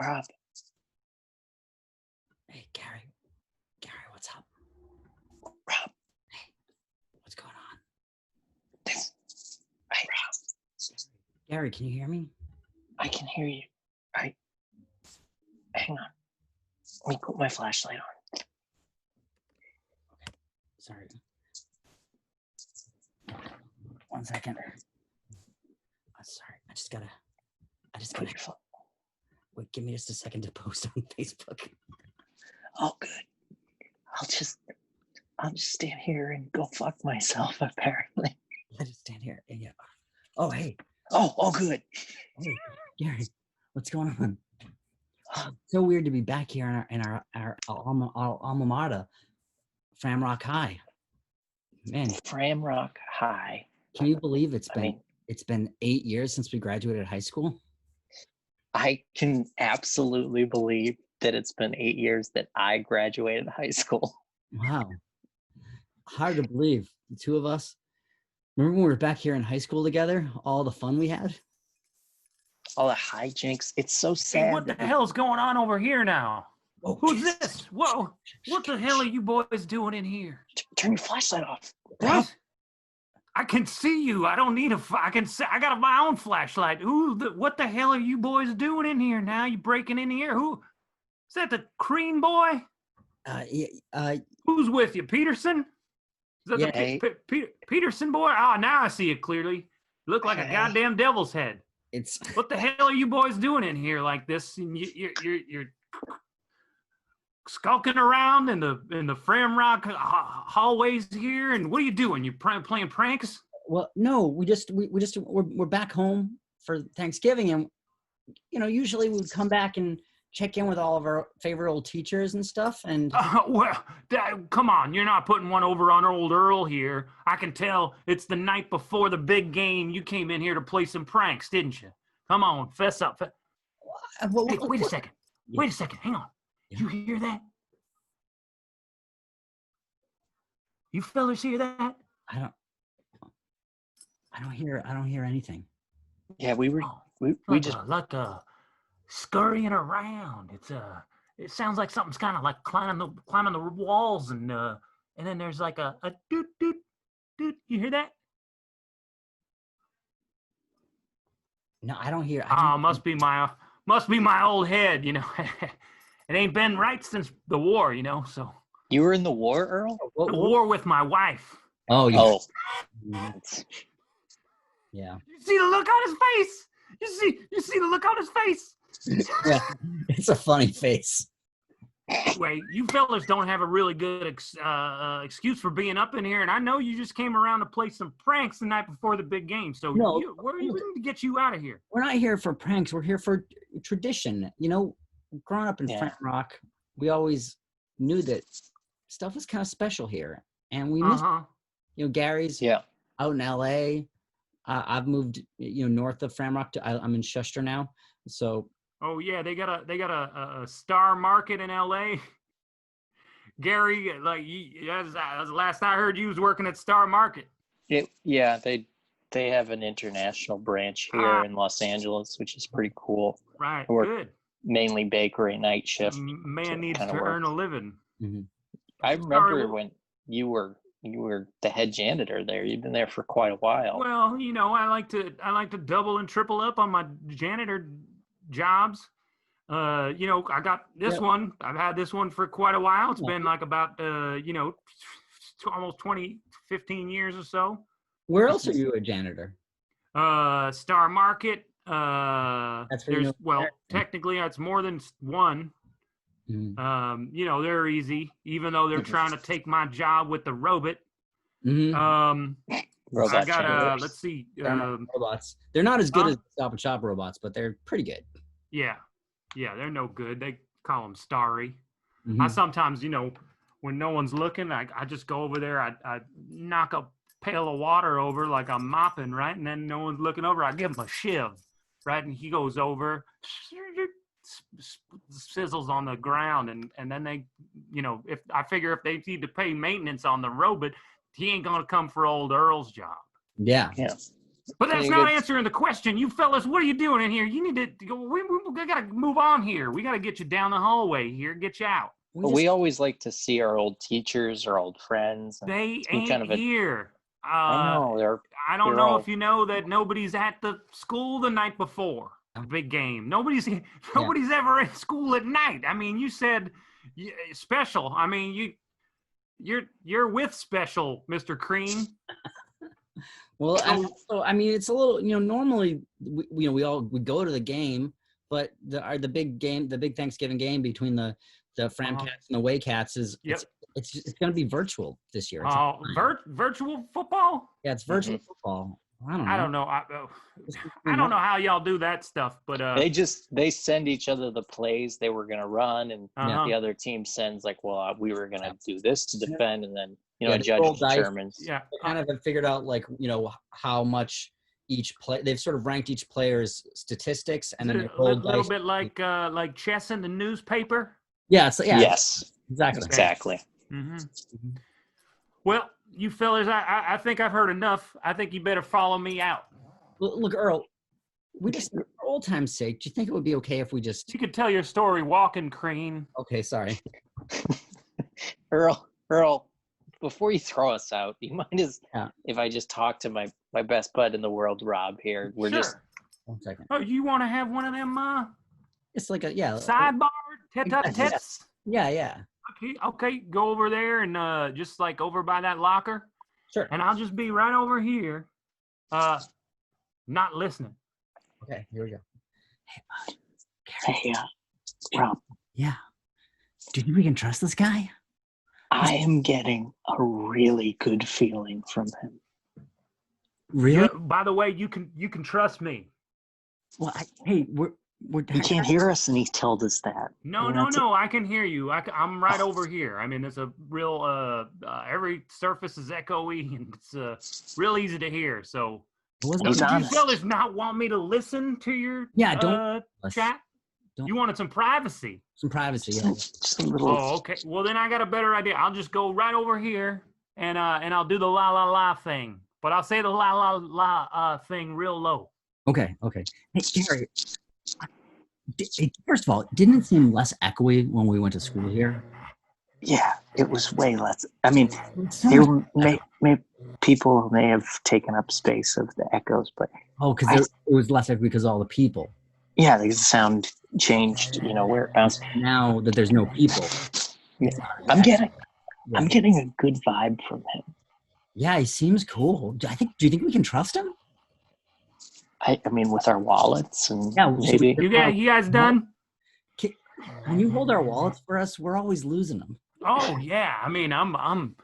Rob. Hey, Carrie. Carrie, what's up? Rob. Hey, what's going on? Hey, Rob. Gary, can you hear me? I can hear you. Hang on. Let me put my flashlight on. Okay. Sorry. 1 second. Sorry. I just gotta. Wait, give me just a second to post on Facebook. Oh, good. I'll just stand here and go fuck myself, apparently. I just stand here. Yeah. Oh, hey. Oh, good. Hey, Gary, what's going on? It's so weird to be back here in our alma mater, Framrock High. Man. Framrock High. Can you believe it's been 8 years since we graduated high school? I can absolutely believe that it's been 8 years that I graduated high school. Wow. Hard to believe. The two of us. Remember when we were back here in high school together? All the fun we had? All the hijinks. It's so sad. Hey, what the hell's going on over here now? Oh, who's this? Whoa. What the hell are you boys doing in here? Turn your flashlight off. What? I can see you. I don't need I got my own flashlight. What the hell are you boys doing in here now? You breaking in here? Who? Is that the Crean boy? Who's with you? Peterson? Is that the Peterson boy? Now I see it clearly. You look like a goddamn devil's head. What the hell are you boys doing in here like this? And you're skulking around in the Framrock hallways here, and what are you doing? You playing pranks? Well, no, we're back home for Thanksgiving, and usually we would come back and check in with all of our favorite old teachers and stuff. And come on, you're not putting one over on old Earl here. I can tell it's the night before the big game. You came in here to play some pranks, didn't you? Come on, fess up. Hey, wait a second. Yeah. Wait a second. Hang on. Did you hear that? You fellas hear that? I don't hear anything. Yeah, we just like scurrying around. It sounds like something's kind of like climbing the walls, and then there's like a doot doot doot. You hear that? No, I don't hear. Must be my old head. It ain't been right since the war, so. You were in the war, Earl? The war with my wife. Oh, yeah. Oh. Yeah. You see the look on his face? You see the look on his face? Yeah, it's a funny face. Wait, you fellas don't have a really good excuse for being up in here, and I know you just came around to play some pranks the night before the big game. So where are you going to get you out of here? We're not here for pranks. We're here for tradition. Growing up in Framrock, we always knew that stuff was kind of special here, and we missed. Gary's out in L.A. I've moved, north of Framrock. I'm in Chester now, so. Oh yeah, they got a Star Market in L.A. Gary, as last I heard, you was working at Star Market. They have an international branch here in Los Angeles, which is pretty cool. Right, good. Mainly bakery night shift. Man needs to earn a living. Mm-hmm. I remember when you were the head janitor there. You've been there for quite a while. Well, I like to double and triple up on my janitor jobs. I got this one. I've had this one for quite a while. It's been like about almost 15 years or so. Where else are you a janitor? Star Market. That's technically it's more than one. Mm-hmm. They're easy, even though they're trying to take my job with the robot. Mm-hmm. Robot I got let's see. Robots. They're not as good as Stop and Shop robots, but they're pretty good. Yeah, they're no good. They call them Starry. Mm-hmm. I sometimes, when no one's looking, I just go over there. I knock a pail of water over like I'm mopping, right? And then no one's looking over. I give him a shiv, right? And he goes over, sizzles on the ground, and then they, if they need to pay maintenance on the robot, he ain't gonna come for old Earl's job. Yeah. But that's not answering the question. You fellas, what are you doing in here? You need to go. We got to move on here. We got to get you down the hallway here, get you out. We always like to see our old teachers, our old friends. They ain't here. I know. I don't know if you know that nobody's at the school the night before the big game. Nobody's ever at school at night. I mean, you said special. I mean, you're with special, Mr. Crean. Well, I mean, it's a little, normally we all go to the game, but the big Thanksgiving game between the Fram Cats and the Way Cats is it's going to be virtual this year. Oh, virtual football? Yeah, it's virtual football. I don't know. I don't know how y'all do that stuff, but they send each other the plays they were going to run, and the other team sends like, well, we were going to do this to defend, and then judge determines. Yeah, they kind of have figured out how much each play. They've sort of ranked each player's statistics, and then a little bit like chess in the newspaper. Yeah. Yes. Exactly. Mm-hmm. Well, you fellas, I think I've heard enough. I think you better follow me out. Look, Earl, we just, for old time's sake, do you think it would be okay if we just... You could tell your story walking, Crean. Okay, sorry. Earl, before you throw us out, you mind if I just talk to my best bud in the world, Rob, here? We're just... 1 second. Oh, you want to have one of them, it's like sidebar tete-a-tetes? Yeah. Okay, go over there and just like over by that locker. Sure. And I'll just be right over here, not listening. Okay, here we go. Hey, Rob. Yeah. Do you think we can trust this guy? I am getting a really good feeling from him. Really? Yeah, by the way, you can trust me. Well, he can't hear us, and he told us that. No, I can hear you. I'm right over here. I mean, it's a real every surface is echoey, and it's real easy to hear. So, do you fellas not want me to listen to your chat? You wanted some privacy. Some privacy, yeah. Just a little. Oh, okay. Well, then I got a better idea. I'll just go right over here, and I'll do the la la la thing. But I'll say the la la la thing real low. Okay. Hey, Carrie. First of all, didn't it seem less when we went to school here? Yeah, it was way less. I mean, people may have taken up space of the echoes, but because it was less echoey because of all the people. Yeah, the sound changed. Where it bounced. Now that there's no people, I'm getting a good vibe from him. Yeah, he seems cool. Do you think we can trust him? I mean, with our wallets and maybe. You guys done? When you hold our wallets for us, we're always losing them. Oh yeah, I mean, I'm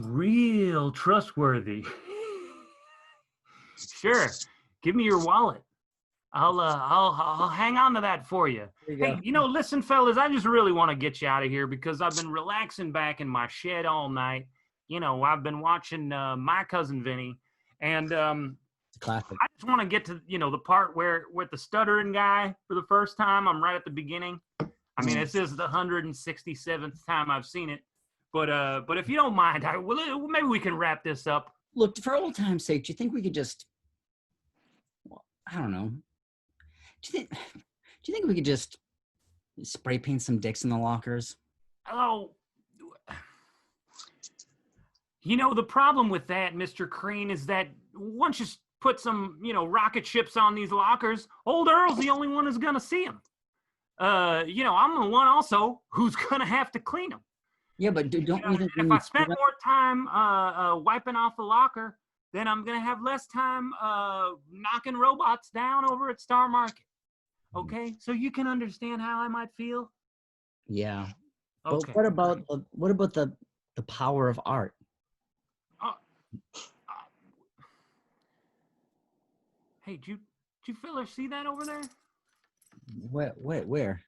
real trustworthy. Sure, give me your wallet. I'll hang on to that for you. Hey, listen, fellas, I just really want to get you out of here because I've been relaxing back in my shed all night. I've been watching My Cousin Vinny, and classic. I just want to get to the part where with the stuttering guy for the first time. I'm right at the beginning. I mean, this is the 167th time I've seen it, but if you don't mind, maybe we can wrap this up. Look, for old time's sake, do you think we could just? Well, I don't know. Do you think we could just spray paint some dicks in the lockers? Oh, the problem with that, Mr. Crean, is that once you put some, rocket ships on these lockers, old Earl's the only one who's going to see them. I'm the one also who's going to have to clean them. Yeah, but don't you think if I spend more time wiping off the locker, then I'm going to have less time knocking robots down over at Star Market. Okay? So you can understand how I might feel? Yeah. Okay. But what about the power of art? Hey, did you fellas see that over there? Where? Where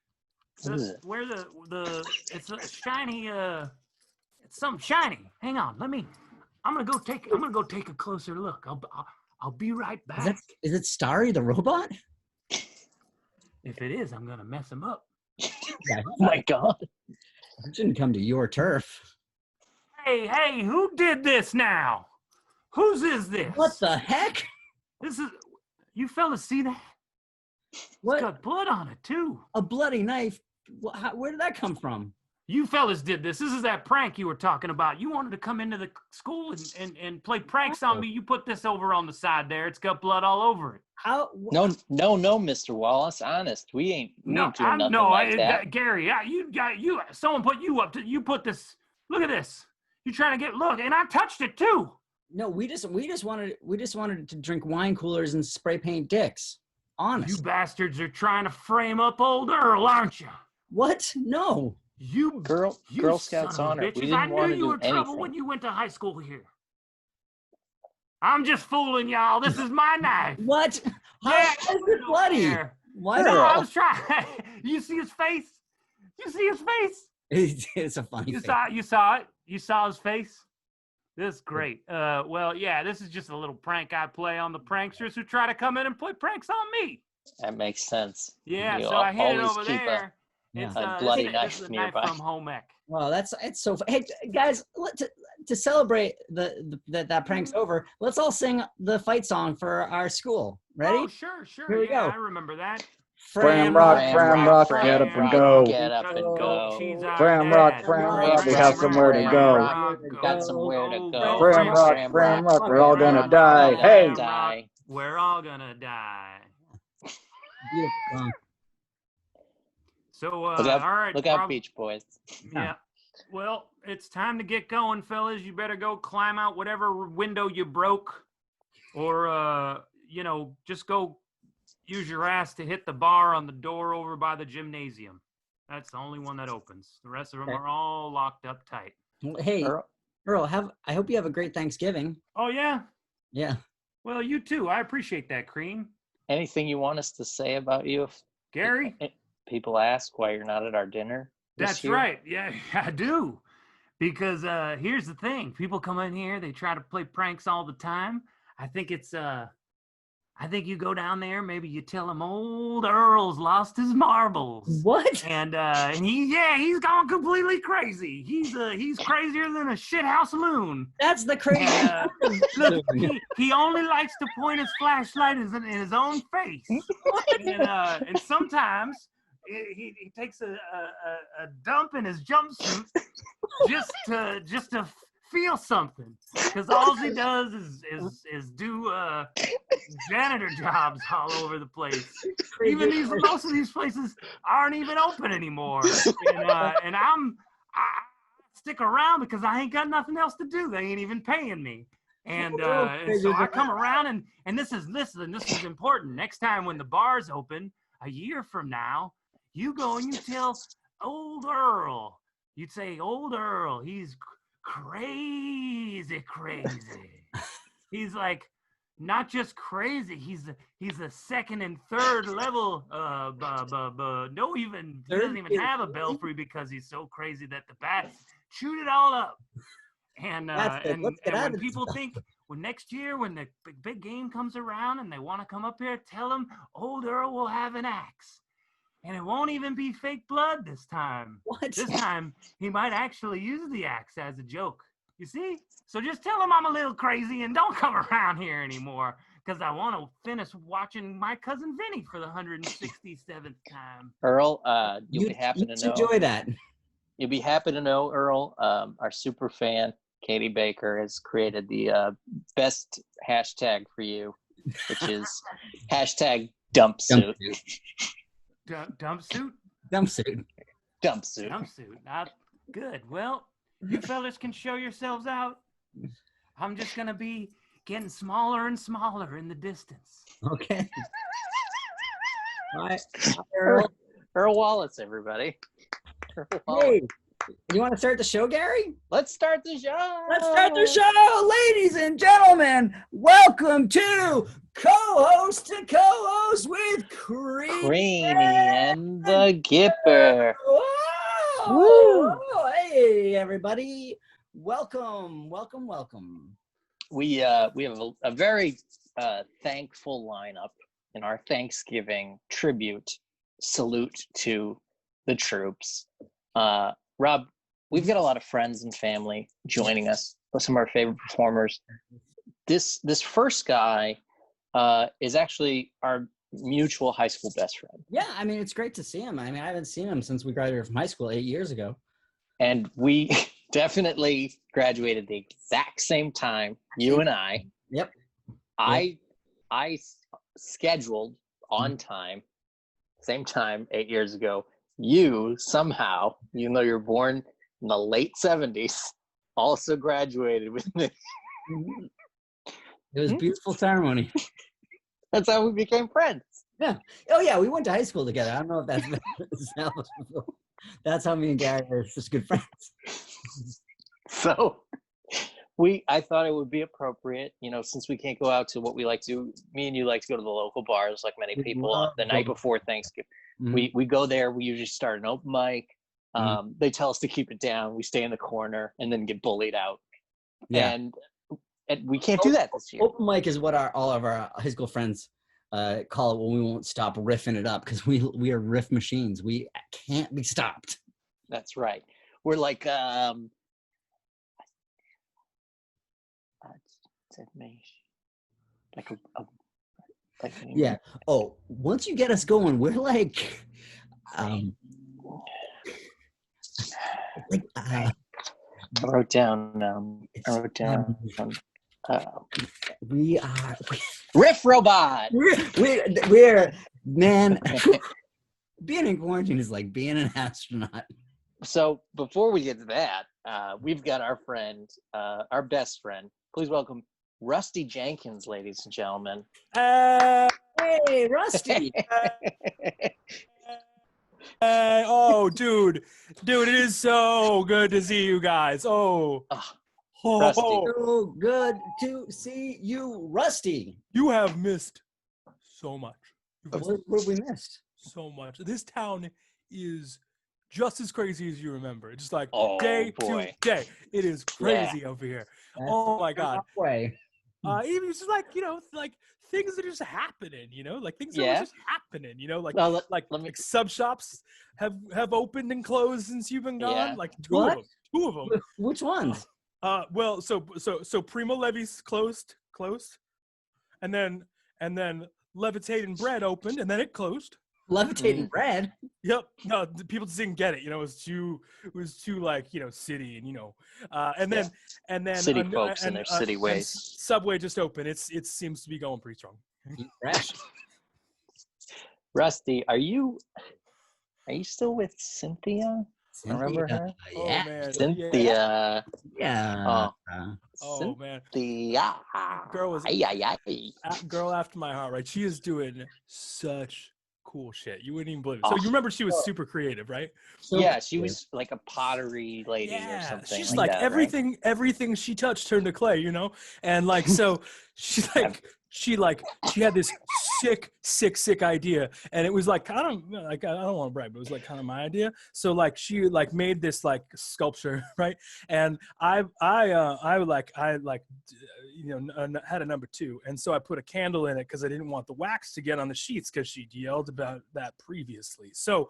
it's a shiny it's something shiny. Hang on, I'm gonna go take a closer look. I'll be right back. Is it Starry the robot? If it is, I'm gonna mess him up. Yeah. Oh my God. I shouldn't come to your turf. Hey, who did this now? Whose is this? What the heck? This is, you fellas see that? What? It's got blood on it too. A bloody knife? Where did that come from? You fellas did this. This is that prank you were talking about. You wanted to come into the school and play pranks on me. You put this over on the side there. It's got blood all over it. How? No, Mr. Wallace. Honest, we ain't doing nothing like that. Gary, someone put you up to. You put this. Look at this. You trying to look, and I touched it too. No, we just wanted to drink wine coolers and spray paint dicks. Honest. You bastards are trying to frame up old Earl, aren't you? What? No. You Girl Scouts honor. We didn't I knew you were anything. trouble when you went to high school here. I'm just fooling y'all. This is my knife. What? How is it bloody? What? No, I was trying. You see his face? You see his face? It's a funny face. You saw it? You saw his face? This is great. Well, yeah, this is just a little prank I play on the pranksters who try to come in and play pranks on me. That makes sense. Yeah, so I hid it over there. It's a bloody knife nearby. Knife from home ec. Well, it's so. Hey guys, to celebrate that prank's over, let's all sing the fight song for our school. Ready? Oh, sure. Here we go. I remember that. Fram rock, get up and go. Get up and go. Fram rock, we have somewhere to go. Got somewhere to go. Fram rock, we're all gonna die. Hey! We're all gonna die. Beautiful. So, all right. Look out, Beach Boys. Yeah. Well, it's time to get going, fellas. You better go climb out whatever window you broke, or just go use your ass to hit the bar on the door over by the gymnasium. That's the only one that opens. The rest of them are all locked up tight. Hey, Earl, I hope you have a great Thanksgiving. Oh, yeah? Yeah. Well, you too. I appreciate that, Cream. Anything you want us to say about you? Gary? People ask why you're not at our dinner. That's right. Yeah, I do. Because here's the thing. People come in here. They try to play pranks all the time. I think you go down there. Maybe you tell him old Earl's lost his marbles. What? And he's gone completely crazy. He's crazier than a shithouse loon. That's the crazy. Look, he only likes to point his flashlight in his own face. And sometimes he takes a dump in his jumpsuit just to feel something, because all he does is do janitor jobs all over the place. Most of these places aren't even open anymore, and I stick around because I ain't got nothing else to do. They ain't even paying me, and so I come around, and this is important. Next time when the bar's open, a year from now, you go and you tell old Earl. You'd say, old Earl, he's crazy. He's like not just crazy. He's a second and third level. He doesn't even have a belfry because he's so crazy that the bats chewed it all up. And when people think, next year when the big game comes around and they want to come up here, tell him old Earl will have an axe. And it won't even be fake blood this time. What? This time, he might actually use the axe as a joke. You see? So just tell him I'm a little crazy and don't come around here anymore, because I want to finish watching My Cousin Vinny for the 167th time. Earl, you'll be happy to know. Enjoy that. You'll be happy to know, Earl, our super fan, Katie Baker, has created the best hashtag for you, which is hashtag dumpsuit. Dumpsuit. Not good. Well, you fellas can show yourselves out. I'm just gonna be getting smaller and smaller in the distance. Okay. All right. Earl Wallace, everybody. Hey, you want to start the show, Gary? Let's start the show. Ladies and gentlemen. Welcome to Co-Host to Co-Host with Creany and the Gipper. Woo! Hey, everybody. Welcome. We have a very thankful lineup in our Thanksgiving tribute salute to the troops. Rob, we've got a lot of friends and family joining us, some of our favorite performers. this first guy is actually our mutual high school best friend. Yeah, I mean, it's great to see him. I mean, I haven't seen him since we graduated from high school 8 years ago. And we definitely graduated the exact same time, you and I. Yep. I scheduled on time, same time 8 years ago. You somehow, even though you were born in the late 70s, also graduated with me. It was a beautiful ceremony. That's how we became friends. Yeah. Oh, yeah. We went to high school together. I don't know if that's how me and Gary are just good friends. So I thought it would be appropriate, since we can't go out to what we like to do. Me and you like to go to the local bars, like many people, the night before Thanksgiving. Mm-hmm. We go there. We usually start an open mic. They tell us to keep it down. We stay in the corner and then get bullied out. Yeah. And we can't do that this year. Open mic is what all of our high school friends call it when we won't stop riffing it up, because we are riff machines. We can't be stopped. That's right. We're like yeah. Oh, once you get us going, we're like I wrote down we are Riff Robot. We're man. Being in quarantine is like being an astronaut. So before we get to that, we've got our friend, our best friend. Please welcome Rusty Jenkins, ladies and gentlemen. Hey, Rusty. Oh, dude, it is so good to see you guys. Rusty. So good to see you, Rusty. You have missed so much. What have we missed? So much. This town is just as crazy as you remember. It's just like day to day. It is crazy over here. Oh my God. Way. Even just like, like things that are just happening, like things that are just happening, like sub shops have opened and closed since you've been gone. Yeah. Like two of them. Which ones? Well, so Primo Levi's closed, and then Levitating Bread opened, and then it closed. Levitating Bread. Yep. No, people just didn't get it. It was too like city and then city folks and their city ways. Subway just opened. It seems to be going pretty strong. Fresh. Rusty, are you still with Cynthia? Remember her? Yeah. Oh, man. Cynthia. Yeah. Oh man. Cynthia. Girl after my heart, right? She is doing such cool shit. You wouldn't even believe it. So you remember she was super creative, right? Yeah, she was like a pottery lady or something. She's like that, everything she touched turned to clay, And like so she had this sick idea, and it was like I don't want to brag, but it was like kind of my idea. So like she like made this like sculpture, right? And I had a number 2, and so I put a candle in it because I didn't want the wax to get on the sheets because she'd yelled about that previously. So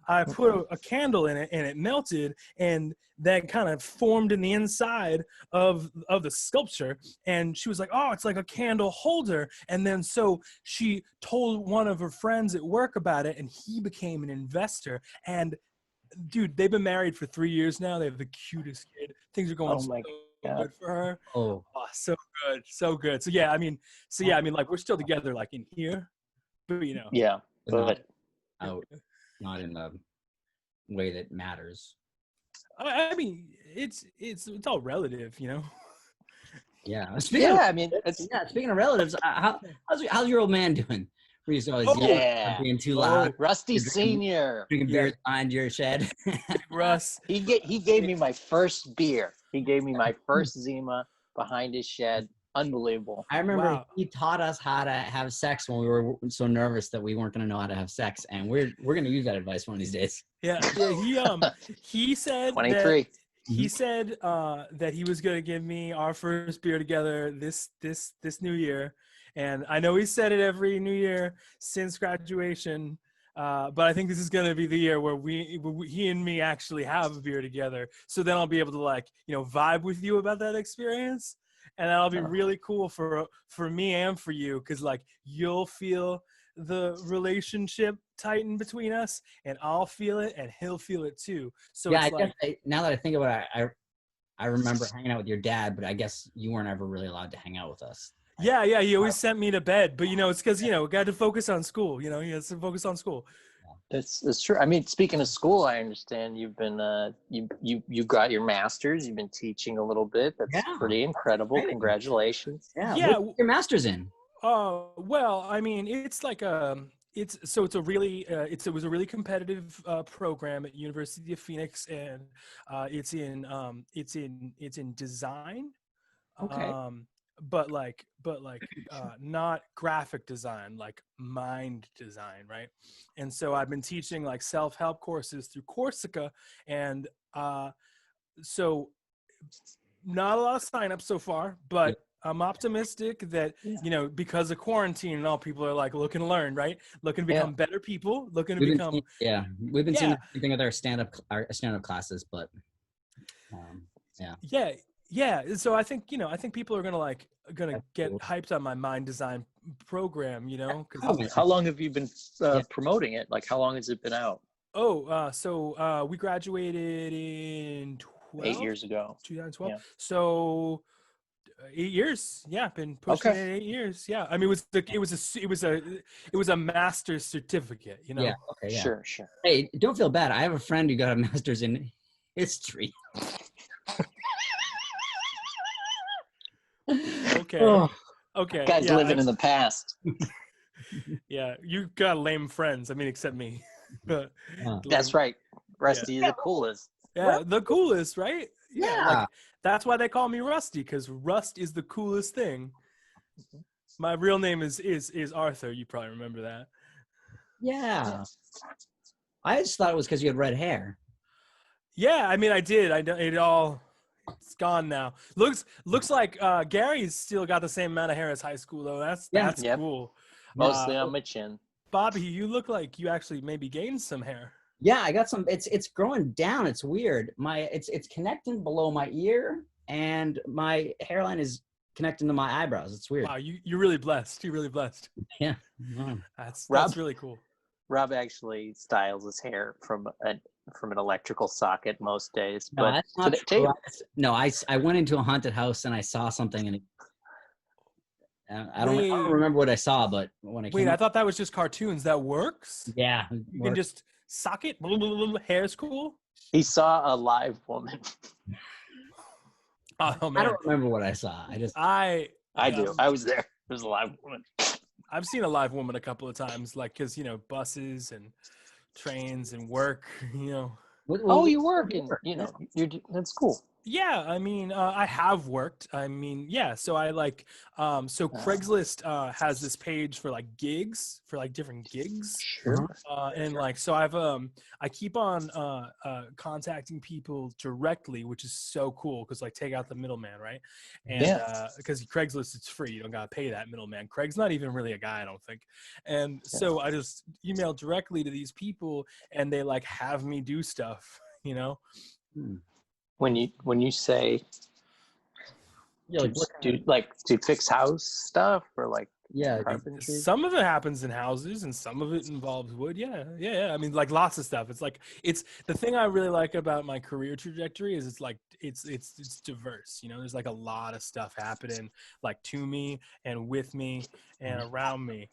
I put a candle in it, and it melted, and that kind of formed in the inside of the sculpture. And she was like, oh, it's like a candle holder. And then so she told one of her friends at work about it, and he became an investor. And dude, they've been married for 3 years now. They have the cutest kid. Things are going good for her. Oh, so good. So yeah, I mean, like we're still together, like in here, but Yeah, but not in the way that matters. I mean, it's all relative, Yeah. Speaking of relatives, how's your old man doing? We used to always being too loud. Rusty Senior drinking beer behind your shed. Russ. He gave me my first beer. He gave me my first Zima behind his shed. Unbelievable. I remember he taught us how to have sex when we were so nervous that we weren't going to know how to have sex, and we're going to use that advice one of these days. Yeah. He said 23. He said that he was going to give me our first beer together this new year, and I know he said it every New Year since graduation. But I think this is going to be the year where he and me actually have a beer together. So then I'll be able to vibe with you about that experience. and that'll be really cool for me and for you, because like you'll feel the relationship tighten between us, and I'll feel it, and he'll feel it too. So yeah, it's now that I think about it, I remember hanging out with your dad, but I guess you weren't ever really allowed to hang out with us. Yeah, he always sent me to bed, but it's because we got to focus on school. He has to focus on school. That's true. I mean, speaking of school, I understand you've been you got your master's. You've been teaching a little bit. That's pretty incredible. Congratulations. Yeah. What's your master's in? Well, I mean, it's like it was a really competitive program at University of Phoenix, and it's in design. Okay. But not graphic design, like mind design, right? And so I've been teaching like self-help courses through Corsica, and so not a lot of signups so far, but I'm optimistic that because of quarantine and all, people are like looking to learn, right? Looking to become better people, looking to become we've been seeing the same thing with our stand-up classes, but so I think people are gonna get hyped on my mind design program, How long have you been promoting it? Like, how long has it been out? So we graduated in 8 years ago, 2012. So 8 years. Been pushing it 8 years. I mean, it was a master's certificate, Sure. Hey, don't feel bad. I have a friend who got a master's in history. Okay. Guys living in the past. You got lame friends. I mean, except me. But that's right. Rusty is the coolest. The coolest, right? Yeah. That's why they call me Rusty, because Rust is the coolest thing. My real name is Arthur. You probably remember that. Yeah. I just thought it was because you had red hair. Yeah, I mean, I did. It's gone now. Looks like Gary's still got the same amount of hair as high school, though. That's cool. Mostly on my chin. Bobby, you look like you actually maybe gained some hair. Yeah, I got some. It's growing down. It's weird. It's connecting below my ear, and my hairline is connecting to my eyebrows. It's weird. Wow, you're really blessed. You're really blessed. Yeah. That's really cool. Rob actually styles his hair from an electrical socket most days. No, but that's not true. No, I went into a haunted house and I saw something, and I don't remember what I saw, but when I thought that was just cartoons. That works? Yeah. You can just socket, hair's cool. He saw a live woman. Oh man. I don't remember what I saw. I do. I was there. There's a live woman. I've seen a live woman a couple of times, like, because buses and trains and work, you work, and that's cool. Yeah, I mean, I have worked. I mean, so I so Craigslist has this page for like gigs, for like different gigs. Sure. And so I keep on contacting people directly, which is so cool, because take out the middleman, right? And because Craigslist, it's free. You don't gotta pay that middleman. Craig's not even really a guy, I don't think. And so I just email directly to these people, and they have me do stuff, When you say to fix house stuff or carpentry? Some of it happens in houses and some of it involves wood. Yeah. I mean, lots of stuff. It's the thing I really like about my career trajectory is it's diverse. There's a lot of stuff happening to me and with me and around me.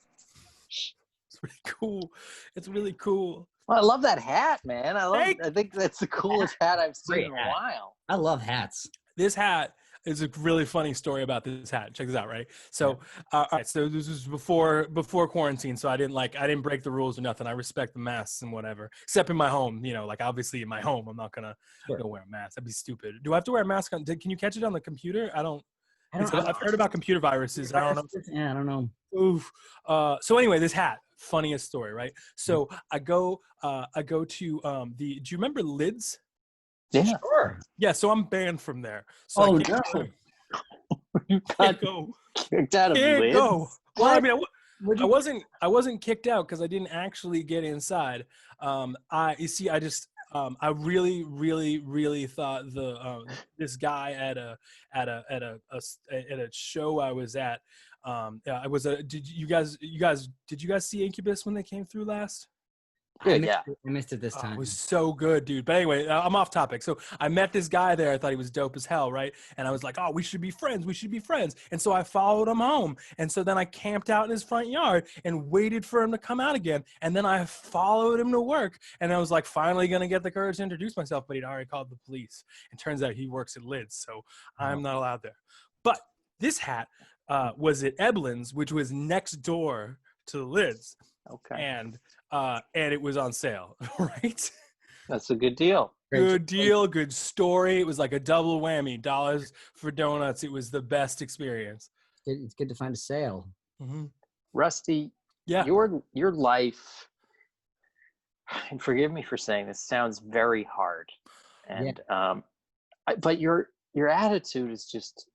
It's really cool. It's really cool. Well, I love that hat, man. I think that's the coolest hat I've seen in a while. I love hats. This hat is a really funny story about this hat. Check this out, right? So, all right. So this was before quarantine. So I didn't break the rules or nothing. I respect the masks and whatever, except in my home. Obviously in my home, I'm not gonna go wear a mask. That'd be stupid. Do I have to wear a mask can you catch it on the computer? I've heard about computer viruses. I don't know. Yeah, I don't know. Oof. So anyway, this hat. Funniest story, right? So I go to do you remember Lids? Yeah. Sure. Yeah, so I'm banned from there. So you got kicked out of Lids? Go. Well, I mean, I wasn't kicked out because I didn't actually get inside. I really, really, really thought this guy at a show I was at. Did you guys see Incubus when they came through last? I missed it this time. It was so good, dude. But anyway, I'm off topic. So I met this guy there. I thought he was dope as hell, right? And I was like, oh, we should be friends. We should be friends. And so I followed him home. And so then I camped out in his front yard and waited for him to come out again. And then I followed him to work. And I was like, finally going to get the courage to introduce myself. But he'd already called the police. And turns out he works at Lids. So I'm not allowed there. But this hat was at Eblin's, which was next door to the Lids. Okay. And it was on sale, right? That's a good deal. Good deal, good story. It was like a double whammy. $1 for donuts. It was the best experience. It's good to find a sale. Mm-hmm. Rusty, your life, and forgive me for saying this, sounds very hard. And but your attitude is just,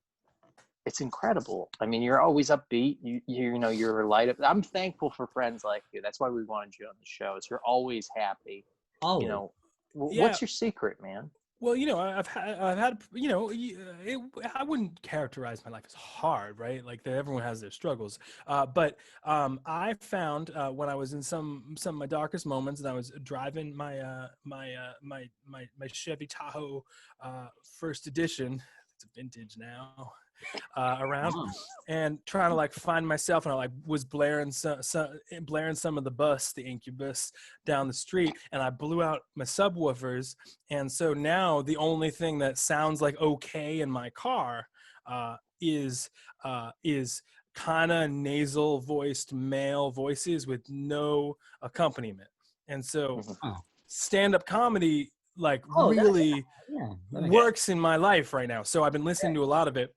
it's incredible. I mean, you're always upbeat. You know, you're light up. I'm thankful for friends like you. That's why we wanted you on the show. Is you're always happy. Oh, you know, what's your secret, man? Well, you know, I've had, you know, I wouldn't characterize my life as hard, right? Like everyone has their struggles. But I found when I was in some of my darkest moments, and I was driving my Chevy Tahoe first edition. It's a vintage now. Around and trying to like find myself, and I like was blaring some of the Incubus down the street, and I blew out my subwoofers, and so now the only thing that sounds like okay in my car is kind of nasal voiced male voices with no accompaniment. And so stand-up comedy like really works in my life right now. So I've been listening to a lot of it.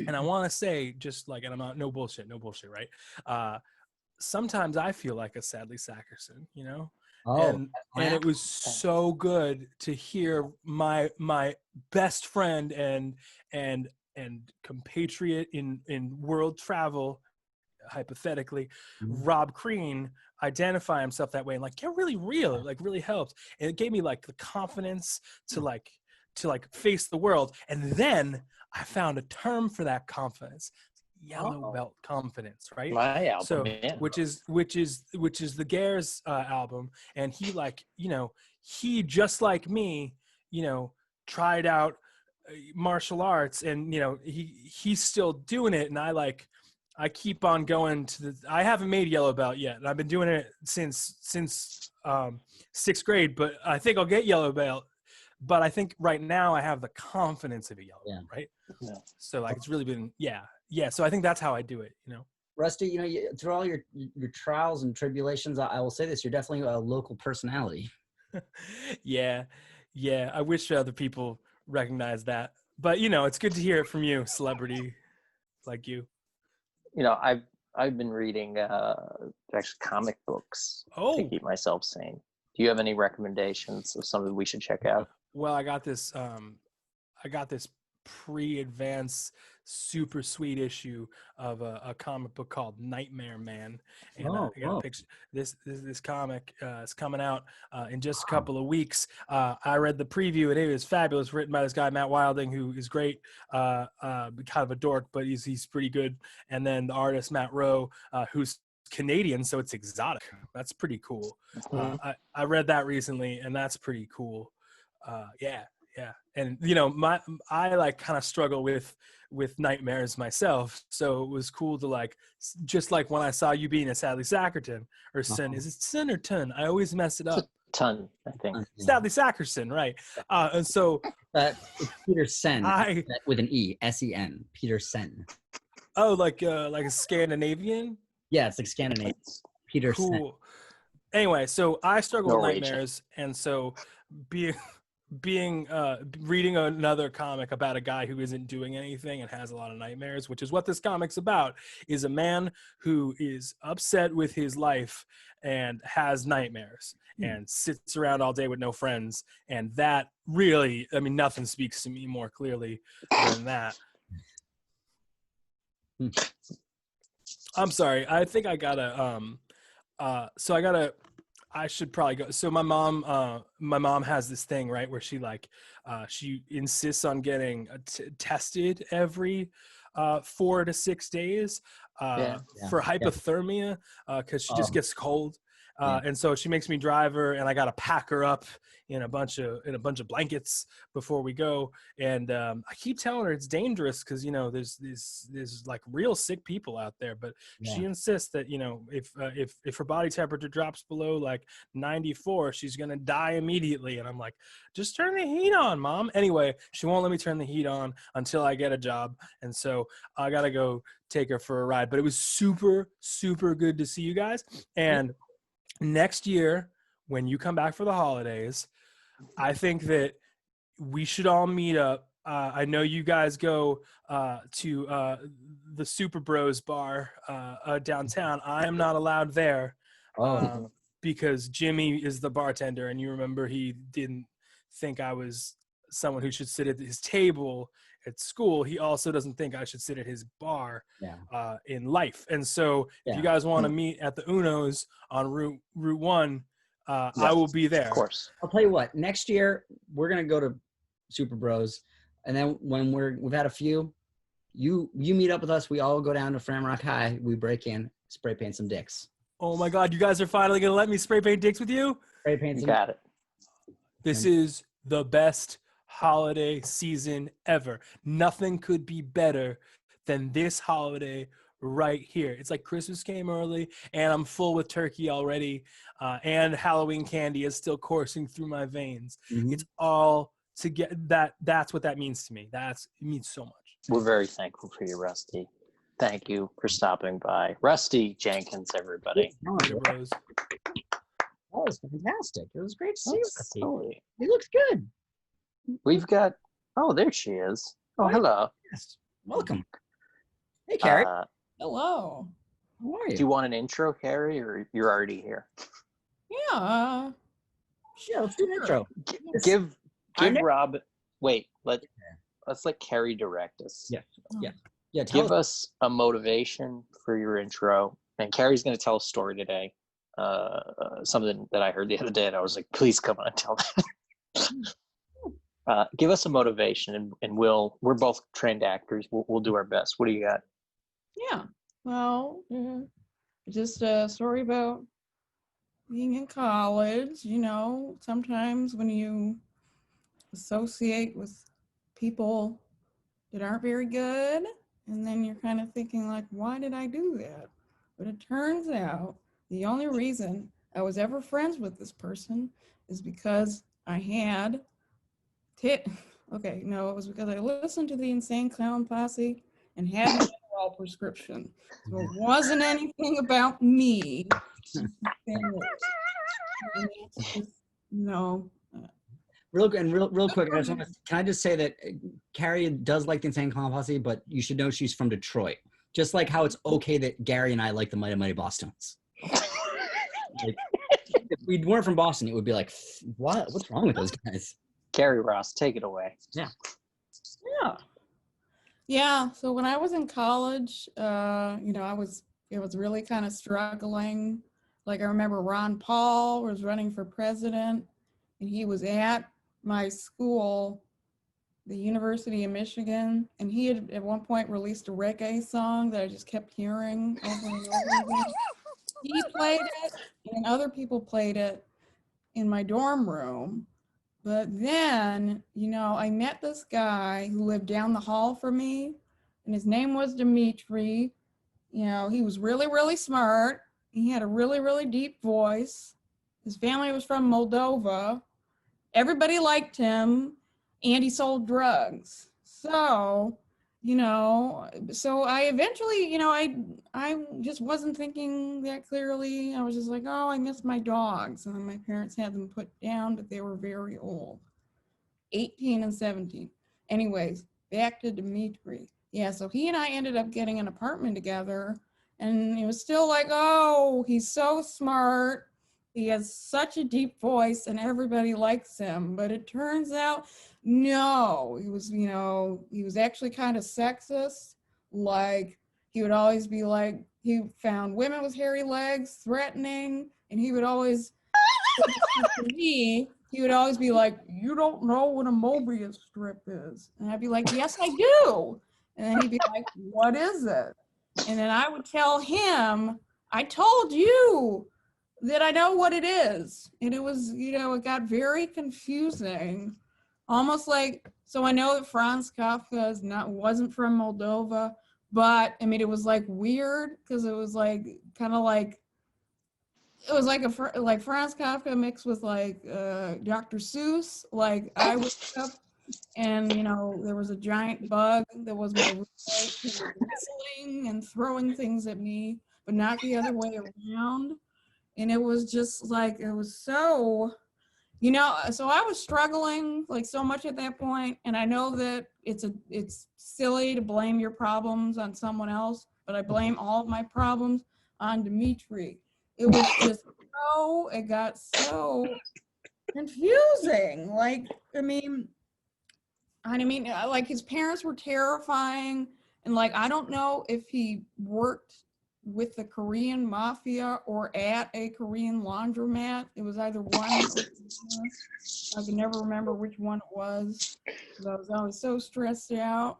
And I want to say, just like, and I'm not, no bullshit, right? Sometimes I feel like a Sadly Sackerson, you know? And it was so good to hear my best friend and compatriot in world travel, hypothetically, Rob Crean, identify himself that way and like get really real. It like really helped. And it gave me like the confidence to face the world. And then I found a term for that confidence: yellow belt confidence, right? My album, so which is the Gares album. And he, like, you know, he just like me, you know, tried out martial arts, and you know, he's still doing it, and I keep on going to I haven't made yellow belt yet, and I've been doing it since 6th grade, but I think I'll get yellow belt. But I think right now I have the confidence of a yellow belt, right? Yeah. So like it's really been, so I think that's how I do it, you know. Rusty, you know, through all your trials and tribulations, I will say this: you're definitely a local personality. Yeah. I wish other people recognize that, but you know, it's good to hear it from you, celebrity like you. You know, I've been reading actually comic books to keep myself sane. Do you have any recommendations of something we should check out? Well, I got this pre-advance super sweet issue of a comic book called Nightmare Man, and I got a picture. This comic is coming out in just a couple of weeks. I read the preview, and it was fabulous, written by this guy Matt Wilding, who is great, kind of a dork, but he's pretty good. And then the artist Matt Rowe, who's Canadian, so it's exotic. That's pretty cool. I read that recently, and that's pretty cool. And you know, I like kind of struggle with nightmares myself, so it was cool to like, just like when I saw you being a Sadly Sackerton, or Sin, is it Sin or Tun? I always mess it up. Ton, I think. Sadly Sackerson, right? And so it's Peter Sen, with an E, S-E-N, Peter Sen. Oh, like a Scandinavian. Yeah, it's like Scandinavian. Peter Cool. Sen. Anyway, so I struggle with nightmares, and so reading another comic about a guy who isn't doing anything and has a lot of nightmares, which is what this comic's about, is a man who is upset with his life and has nightmares and sits around all day with no friends. And that really, I mean, nothing speaks to me more clearly than that. I'm sorry. I think I gotta I should probably go. So my mom has this thing, right, where she insists on getting tested every 4 to 6 days for hypothermia because she just gets cold. And so she makes me drive her, and I got to pack her up in a bunch of blankets before we go. And I keep telling her it's dangerous because, there's like real sick people out there, but she insists that, if her body temperature drops below like 94, she's going to die immediately. And I'm like, just turn the heat on, Mom. Anyway, she won't let me turn the heat on until I get a job. And so I got to go take her for a ride, but it was super, super good to see you guys. And next year, when you come back for the holidays, I think that we should all meet up. I know you guys go to the Super Bros bar downtown. I am not allowed there because Jimmy is the bartender, and you remember he didn't think I was someone who should sit at his table at school. He also doesn't think I should sit at his bar in life. And so if you guys want to meet at the Uno's on Route 1, I will be there. Of course. I'll tell you what, next year we're going to go to Super Bros. And then when we've had a few, you meet up with us. We all go down to Framrock High. We break in, spray paint some dicks. Oh my God. You guys are finally going to let me spray paint dicks with you? Spray paint some. Got it. This is the best holiday season ever. Nothing could be better than this holiday right here. It's like Christmas came early, and I'm full with turkey already, and Halloween candy is still coursing through my veins. It's all to get that. That's what that means to me. It means so much. We're very thankful for you, Rusty. Thank you for stopping by. Rusty Jenkins, everybody. That was fantastic. It was great to see you, Rusty. He looks good. We've got, there she is. Oh, hello. Yes. Welcome. Hey, Carrie. Hello. How are you? Do you want an intro, Carrie, or you're already here? Yeah. Sure, let's do an intro. Give Rob, let's let Carrie direct us. Yeah. Give us a motivation for your intro. And Carrie's going to tell a story today. Something that I heard the other day, and I was like, please come on and tell that. Give us a motivation, and we're both trained actors. We'll do our best. What do you got? Yeah. Well, just a story about being in college. Sometimes when you associate with people that aren't very good, and then you're kind of thinking like, why did I do that? But it turns out the only reason I was ever friends with this person is because I had it was because I listened to the Insane Clown Posse and had an Adderall prescription. So it wasn't anything about me. Real quick, can I just say that Carrie does like the Insane Clown Posse, but you should know she's from Detroit. Just like how it's okay that Gary and I like the Mighty Mighty Bosstones. Like, if we weren't from Boston, it would be like, what? What's wrong with those guys? Carrie Ross, take it away. Yeah. So when I was in college, I was really kind of struggling. Like I remember Ron Paul was running for president, and he was at my school, the University of Michigan, and he had at one point released a reggae song that I just kept hearing over and over again. He played it, and other people played it in my dorm room. But then, I met this guy who lived down the hall from me, and his name was Dimitri. He was really, really smart. He had a really, really deep voice. His family was from Moldova. Everybody liked him, and he sold drugs. So I eventually, I just wasn't thinking that clearly. I was just like, I miss my dogs. And my parents had them put down, but they were very old, 18 and 17. Anyways, back to Dimitri. Yeah, so he and I ended up getting an apartment together, and it was still like, he's so smart. He has such a deep voice, and everybody likes him. But it turns out, no, he was actually kind of sexist. Like, he would always be like, he found women with hairy legs threatening, and he would always to me, he would always be like, "You don't know what a Mobius strip is," and I'd be like, "Yes, I do." And then he'd be like, "What is it?" And then I would tell him, "I told you that I know what it is." And it was, it got very confusing, almost like. So I know that Franz Kafka wasn't from Moldova, but I mean, it was like weird because it was like kind of like. It was like like Franz Kafka mixed with like Dr. Seuss. Like I woke up and there was a giant bug that was my roommate who was whistling and throwing things at me, but not the other way around. And it was just like it was so, so I was struggling like so much at that point. And I know that it's silly to blame your problems on someone else, but I blame all of my problems on Dimitri. It was just it got so confusing. Like, like his parents were terrifying. And like, I don't know if he worked with the Korean mafia or at a Korean laundromat. It was either one or the other. I can never remember which one it was. I was always so stressed out.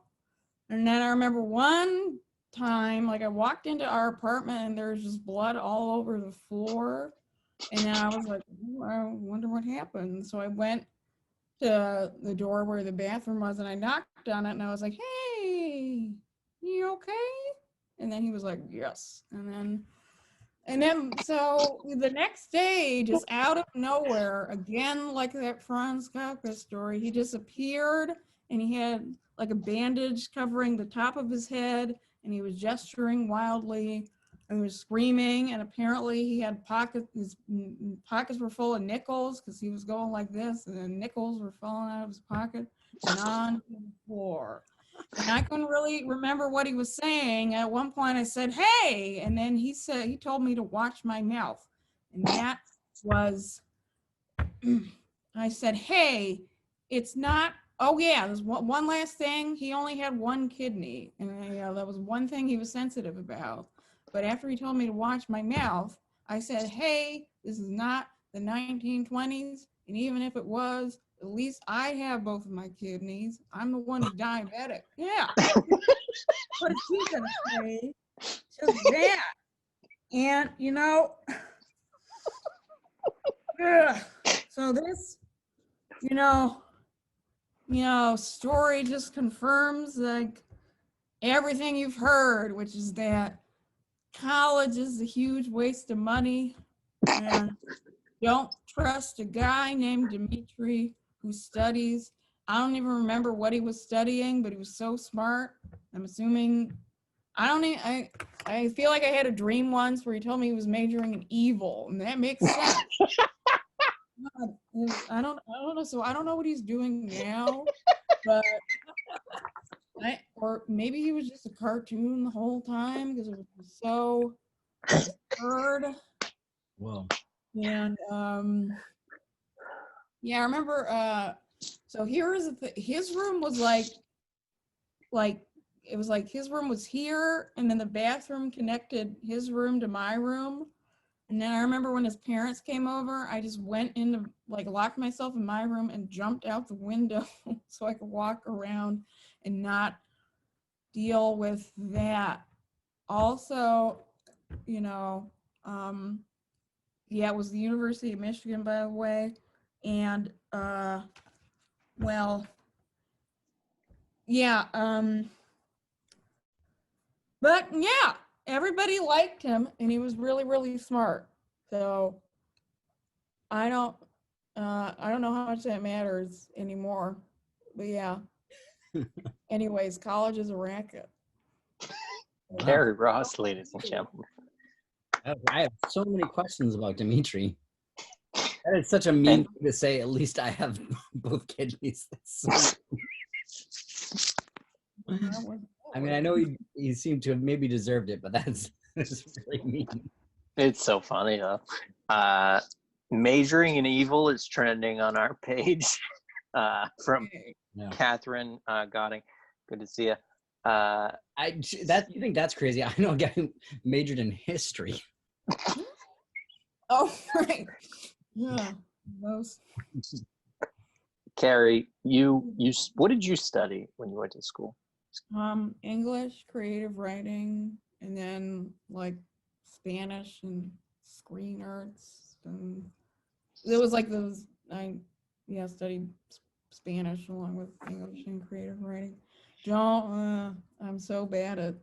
And then I remember one time, like I walked into our apartment and there was just blood all over the floor. And then I was like, I wonder what happened. So I went to the door where the bathroom was and I knocked on it and I was like, "Hey, you okay?" And then he was like, "Yes." And then so the next day, just out of nowhere, again, like that Franz Kafka story, he disappeared and he had like a bandage covering the top of his head and he was gesturing wildly and he was screaming, and apparently he had his pockets were full of nickels because he was going like this, and then nickels were falling out of his pocket and on the floor. And I couldn't really remember what he was saying. At one point I said, "Hey," and then he told me to watch my mouth. And that was, I said, "Hey, it's not." Oh yeah, there's one last thing. He only had one kidney, and that was one thing he was sensitive about. But after he told me to watch my mouth, I said, "Hey, this is not the 1920s, and even if it was, at least I have both of my kidneys. I'm the one who's diabetic." Yeah. What is he gonna say? Just that. And so this, story just confirms like everything you've heard, which is that college is a huge waste of money, and don't trust a guy named Dimitri who studies. I don't even remember what he was studying, but he was so smart. I'm assuming, I feel like I had a dream once where he told me he was majoring in evil, and that makes sense. I don't know. So I don't know what he's doing now, but or maybe he was just a cartoon the whole time because it was so absurd. Whoa. And yeah, I remember. So here is his room was like it was like his room was here, and then the bathroom connected his room to my room. And then I remember when his parents came over, I just went into, like, locked myself in my room and jumped out the window so I could walk around and not deal with that. Also, yeah, it was the University of Michigan, by the way. And, well, yeah, but yeah, everybody liked him, and he was really, really smart. So I don't know how much that matters anymore, but yeah. Anyways, college is a racket. Carrie Ross, ladies and gentlemen. I have so many questions about Dimitri. That is such a mean thing to say. At least I have both kidneys. I mean, I know he seemed to have maybe deserved it, but that's really mean. It's so funny though. Majoring in evil is trending on our page from Catherine Godding. Good to see you. You think that's crazy? I know a guy who majored in history. Oh, right. Yeah. Most. Carrie, what did you study when you went to school? English, creative writing, and then like Spanish and screen arts, and it was like those. I studied Spanish along with English and creative writing. I'm so bad at.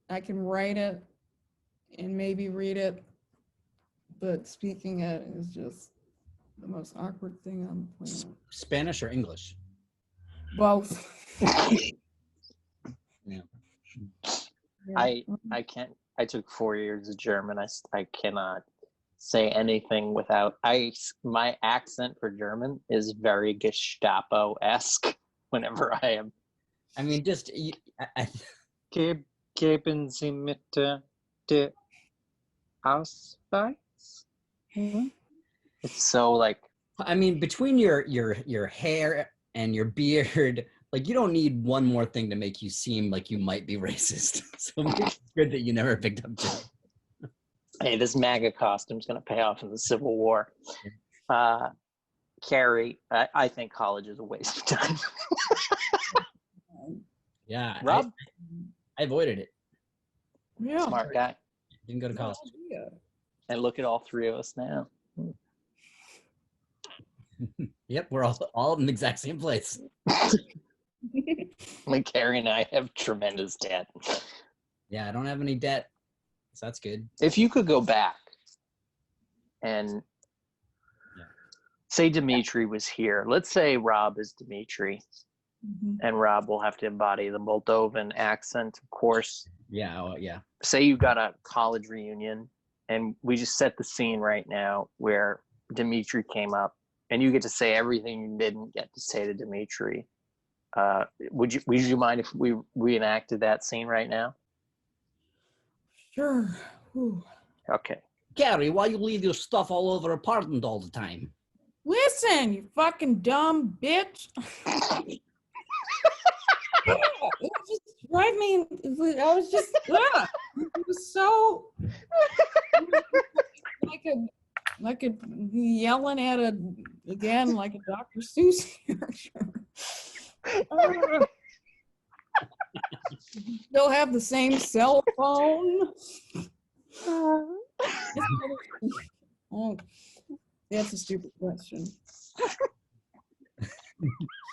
I can write it and maybe read it, but speaking it is just the most awkward thing on the planet. Spanish or English? Both. Yeah. I can't. I took 4 years of German. I cannot say anything without. My accent for German is very Gestapo-esque. Whenever I am. I mean, just Geben Sie mit der Ausweis? It's so like. I mean, between your hair and your beard, like you don't need one more thing to make you seem like you might be racist. So it's good that you never picked up German. Hey, this MAGA costume's going to pay off in the Civil War. Carrie, I think college is a waste of time. Yeah, Rob? I avoided it. Yeah. Smart guy. Didn't go to college. And look at all three of us now. Yep, we're all in the exact same place. Like Carrie and I have tremendous debt. Yeah, I don't have any debt, so that's good. If you could go back and say Dimitri was here. Let's say Rob is Dimitri, and Rob will have to embody the Moldovan accent, of course. Yeah, Say you got a college reunion, and we just set the scene right now where Dimitri came up, and you get to say everything you didn't get to say to Dimitri. Would you mind if we reenacted that scene right now? Sure. Whew. Okay. Carrie, why you leave your stuff all over apartment all the time? Listen, you fucking dumb bitch. It just drive me. I was just. It was so. Like a yelling at again like a Dr. Seuss character. Still have the same cell phone. Oh, that's a stupid question.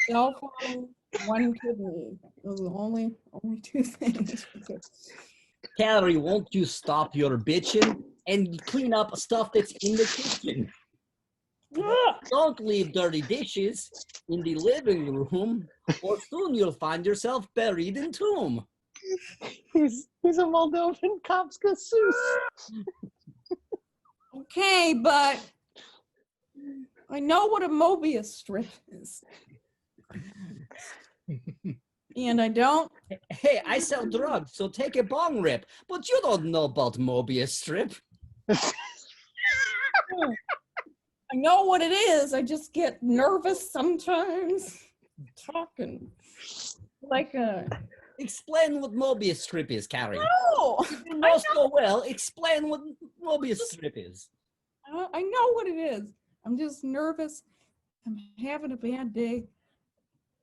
Cell phone, one kidney. Those are the only two things. Carrie, won't you stop your bitching and clean up stuff that's in the kitchen? Don't leave dirty dishes in the living room, or soon you'll find yourself buried in tomb. He's a Moldovan Kopska Seuss. Okay, but I know what a Mobius strip is. And I don't. Hey, I sell drugs, so take a bong rip. But you don't know about Mobius strip. I know what it is. I just get nervous sometimes talking like a. Explain what Mobius strip is, Carrie. No, You know so well. Explain what Mobius strip is. I know what it is. I'm just nervous. I'm having a bad day.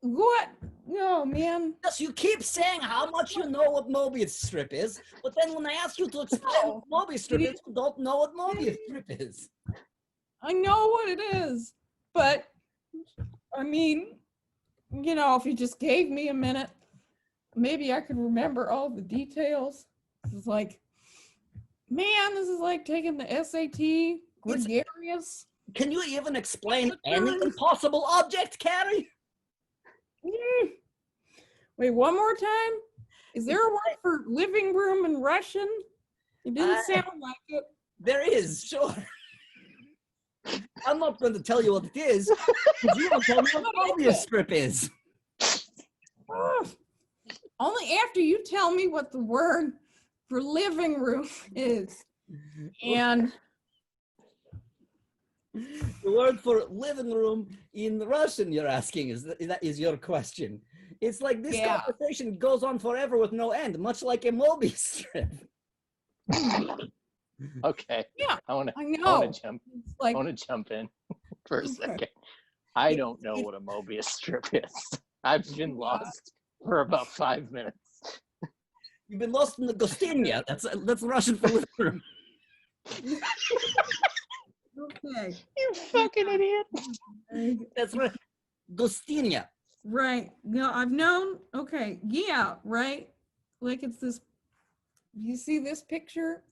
What? No, man. Yes, you keep saying how much you know what Mobius strip is, but then when I ask you to explain what Mobius strip is, you don't know what Mobius strip is. I know what it is, but I mean, you know, if you just gave me a minute, maybe I could remember all the details. It's like, man, this is like taking the SAT, gregarious. Can you even explain any impossible object, Carrie? Wait, one more time? Is there a word for living room in Russian? It didn't sound like it. There is, sure. I'm not going to tell you what it is, because you don't tell me what Mobius strip is. Only after you tell me what the word for living room is. And the word for living room in Russian, you're asking, is your question. It's like this conversation goes on forever with no end, much like a Mobius strip. Okay. Yeah, I want I know. I want to jump in for a second. I don't know what a Mobius strip is. I've been lost for about 5 minutes. You've been lost in the Gostinia. That's Russian for listener. Okay. You fucking idiot. That's right. Gostinia. Right. No, I've known. Okay. Yeah. Right. Like it's this. You see this picture?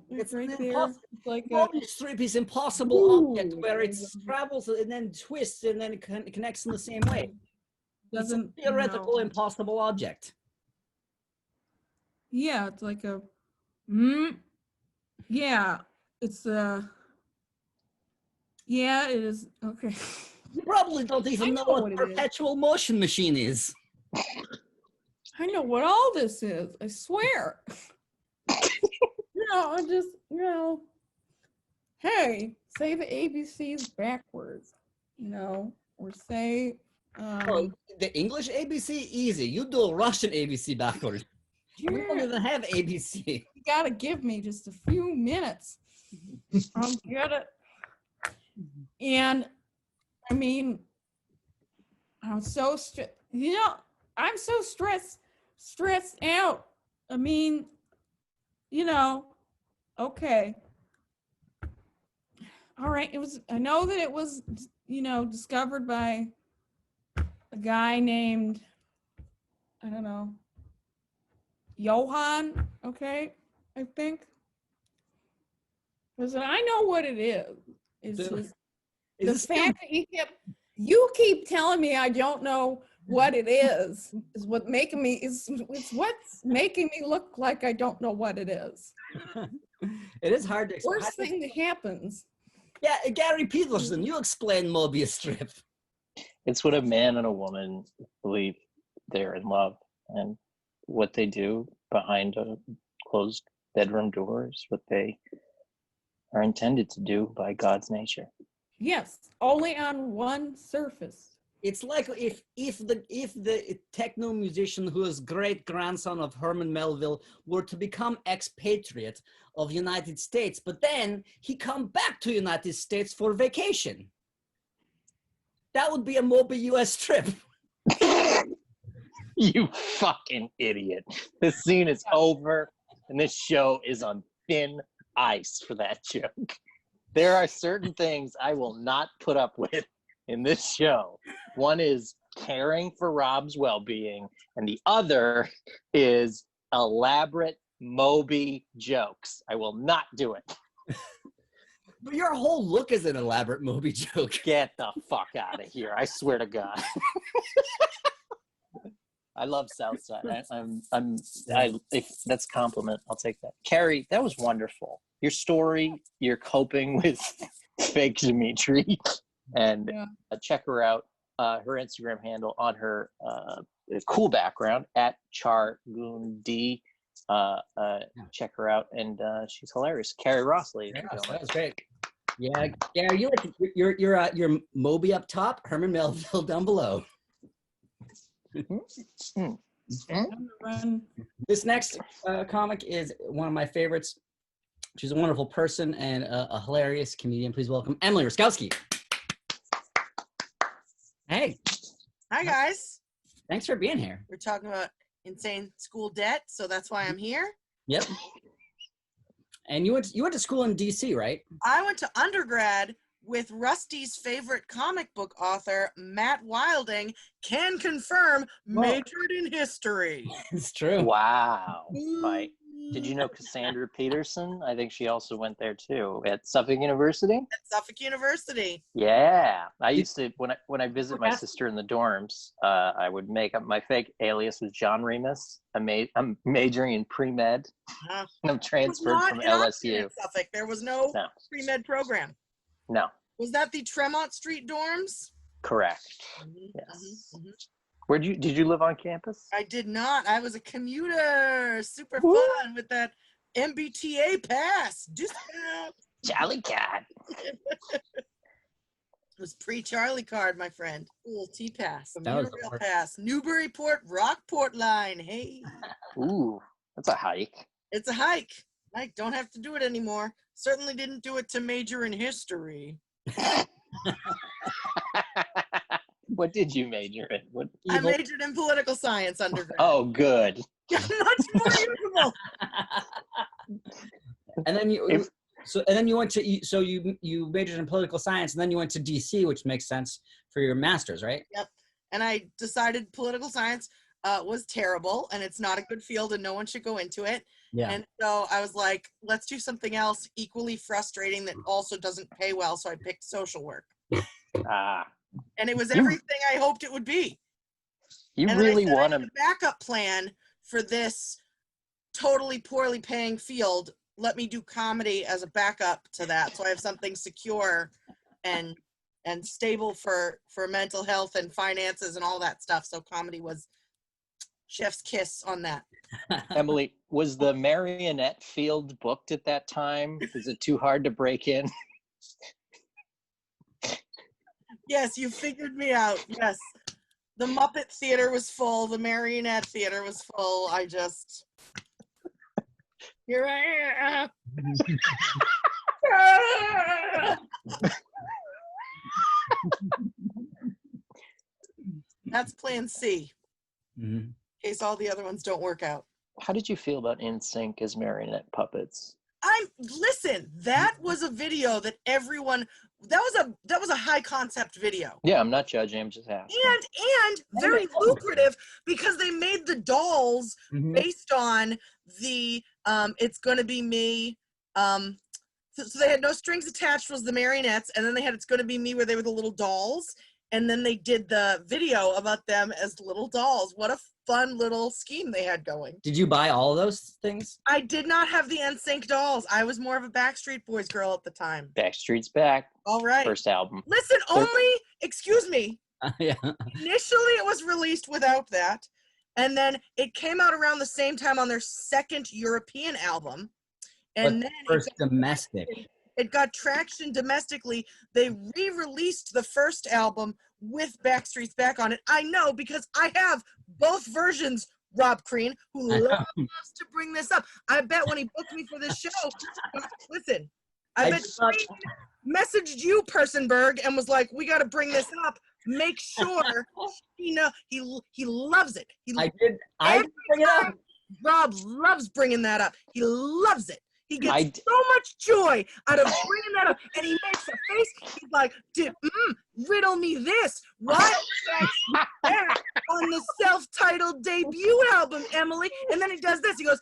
It's right an there. It's like a Mobius strip is impossible object where it travels and then twists and then it connects in the same way. doesn't it's a theoretical impossible object. Yeah, it's like a. Yeah, it's Yeah, it is. Okay. You probably don't even know what perpetual motion machine is. I know what all this is. I swear. I just, hey, say the ABCs backwards, or say. The English ABC, easy. You do a Russian ABC backwards. Yeah. We don't even have ABC. You gotta give me just a few minutes. I'll get it. And I mean, I'm so I'm so stressed out. I mean, okay. All right. I know that it was, discovered by a guy named, I don't know, Johann. Okay. I think. Because I know what it is. It's just the fact that you keep telling me I don't know what it is what making me it's what's making me look like I don't know what it is. It is hard to explain. Worst thing that happens. Yeah, Gary Peterson, you explain Mobius strip. It's what a man and a woman believe they're in love, and what they do behind a closed bedroom door is what they are intended to do by God's nature. Yes, only on one surface. It's like if the techno musician who is great grandson of Herman Melville were to become expatriate of United States, but then he come back to United States for vacation. That would be a Mobius strip. You fucking idiot. This scene is over, and this show is on thin ice for that joke. There are certain things I will not put up with in this show. One is caring for Rob's well-being, and the other is elaborate Moby jokes. I will not do it. But your whole look is an elaborate Moby joke. Get the fuck out of here! I swear to God. I love Southside. If that's a compliment, I'll take that. Carrie, that was wonderful. Your story, you're coping with fake Dimitri, and check her out. Her Instagram handle on her cool background at Chargundi. Check her out, and she's hilarious. Carrie Ross, ladies and gentlemen. That was great. Yeah, Gary, you're Moby up top, Herman Melville down below. This next comic is one of my favorites. She's a wonderful person and a hilarious comedian. Please welcome Emily Ruskowski. Hey. Hi, guys. Thanks for being here. We're talking about insane school debt, so that's why I'm here. Yep. And you went to school in D.C., right? I went to undergrad with Rusty's favorite comic book author, Matt Wilding, can confirm, majored in history. It's true. Wow. Right. Did you know Cassandra Peterson? I think she also went there too at Suffolk University. At Suffolk University. Yeah, I used to when I visit my sister in the dorms. I would make up my fake alias was John Remus. I'm majoring in pre-med. And I'm transferred from LSU. Suffolk. There was no pre-med program. No. Was that the Tremont Street dorms? Correct. Yes. Did you live on campus? I did not. I was a commuter. Super fun with that MBTA pass. Discount. Jolly cat. It was pre-Charlie card, my friend. Cool T-Pass. Commuter rail pass. Newburyport, Rockport line. Hey. Ooh, that's a hike. It's a hike. I don't have to do it anymore. Certainly didn't do it to major in history. What did you major in? What? I majored in political science undergrad. Oh, good. Much more usable. And then you went to you majored in political science, and then you went to DC, which makes sense for your master's, right? Yep. And I decided political science was terrible, and it's not a good field, and no one should go into it. Yeah. And so I was like, let's do something else equally frustrating that also doesn't pay well. So I picked social work. And it was everything I hoped it would be. You really want a backup plan for this totally poorly paying field. Let me do comedy as a backup to that, so I have something secure and stable for mental health and finances and all that stuff. So comedy was chef's kiss on that. Emily, was the marionette field booked at that time? Was it too hard to break in? Yes, you figured me out. Yes. The Muppet Theater was full. The Marionette Theater was full. I just... Here I am. That's plan C. In case all the other ones don't work out. How did you feel about NSYNC as marionette puppets? Listen, that was a video that everyone... That was a high concept video. Yeah, I'm not judging. I'm just asking. And very lucrative because they made the dolls based on the It's Gonna Be Me. So they had No Strings Attached was the marionettes, and then they had It's Gonna Be Me where they were the little dolls, and then they did the video about them as little dolls. What a fun little scheme they had going. Did you buy all of those things? I did not have the NSYNC dolls. I was more of a Backstreet Boys girl at the time. Backstreet's Back. All right. First album. Listen, excuse me. Yeah. Initially, it was released without that. And then it came out around the same time on their second European album. And then first domestic. It got traction domestically. They re-released the first album with Backstreet's Back on it. I know because I have both versions, Rob Crean, who loves to bring this up. I bet when he booked me for this show, listen, I bet Crean messaged you, Personberg, and was like, we got to bring this up. Make sure he loves it. I did bring it up. Rob loves bringing that up. He loves it. He gets so much joy out of bringing that up, and he makes a face. He's like, riddle me this. Why that on the self-titled debut album, Emily? And then he does this. He goes,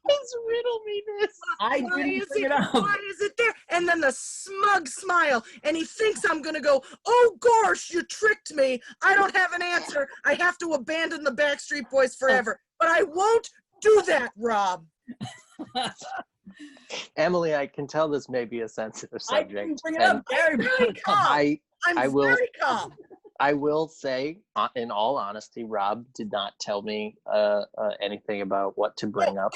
Please riddle me this. Why is it there? And then the smug smile, and he thinks I'm gonna go, oh gosh, you tricked me. I don't have an answer. I have to abandon the Backstreet Boys forever. But I won't do that, Rob. Emily, I can tell this may be a sensitive subject. I didn't bring it up. I'm very calm. I'm very calm. I will say, in all honesty, Rob did not tell me anything about what to bring up.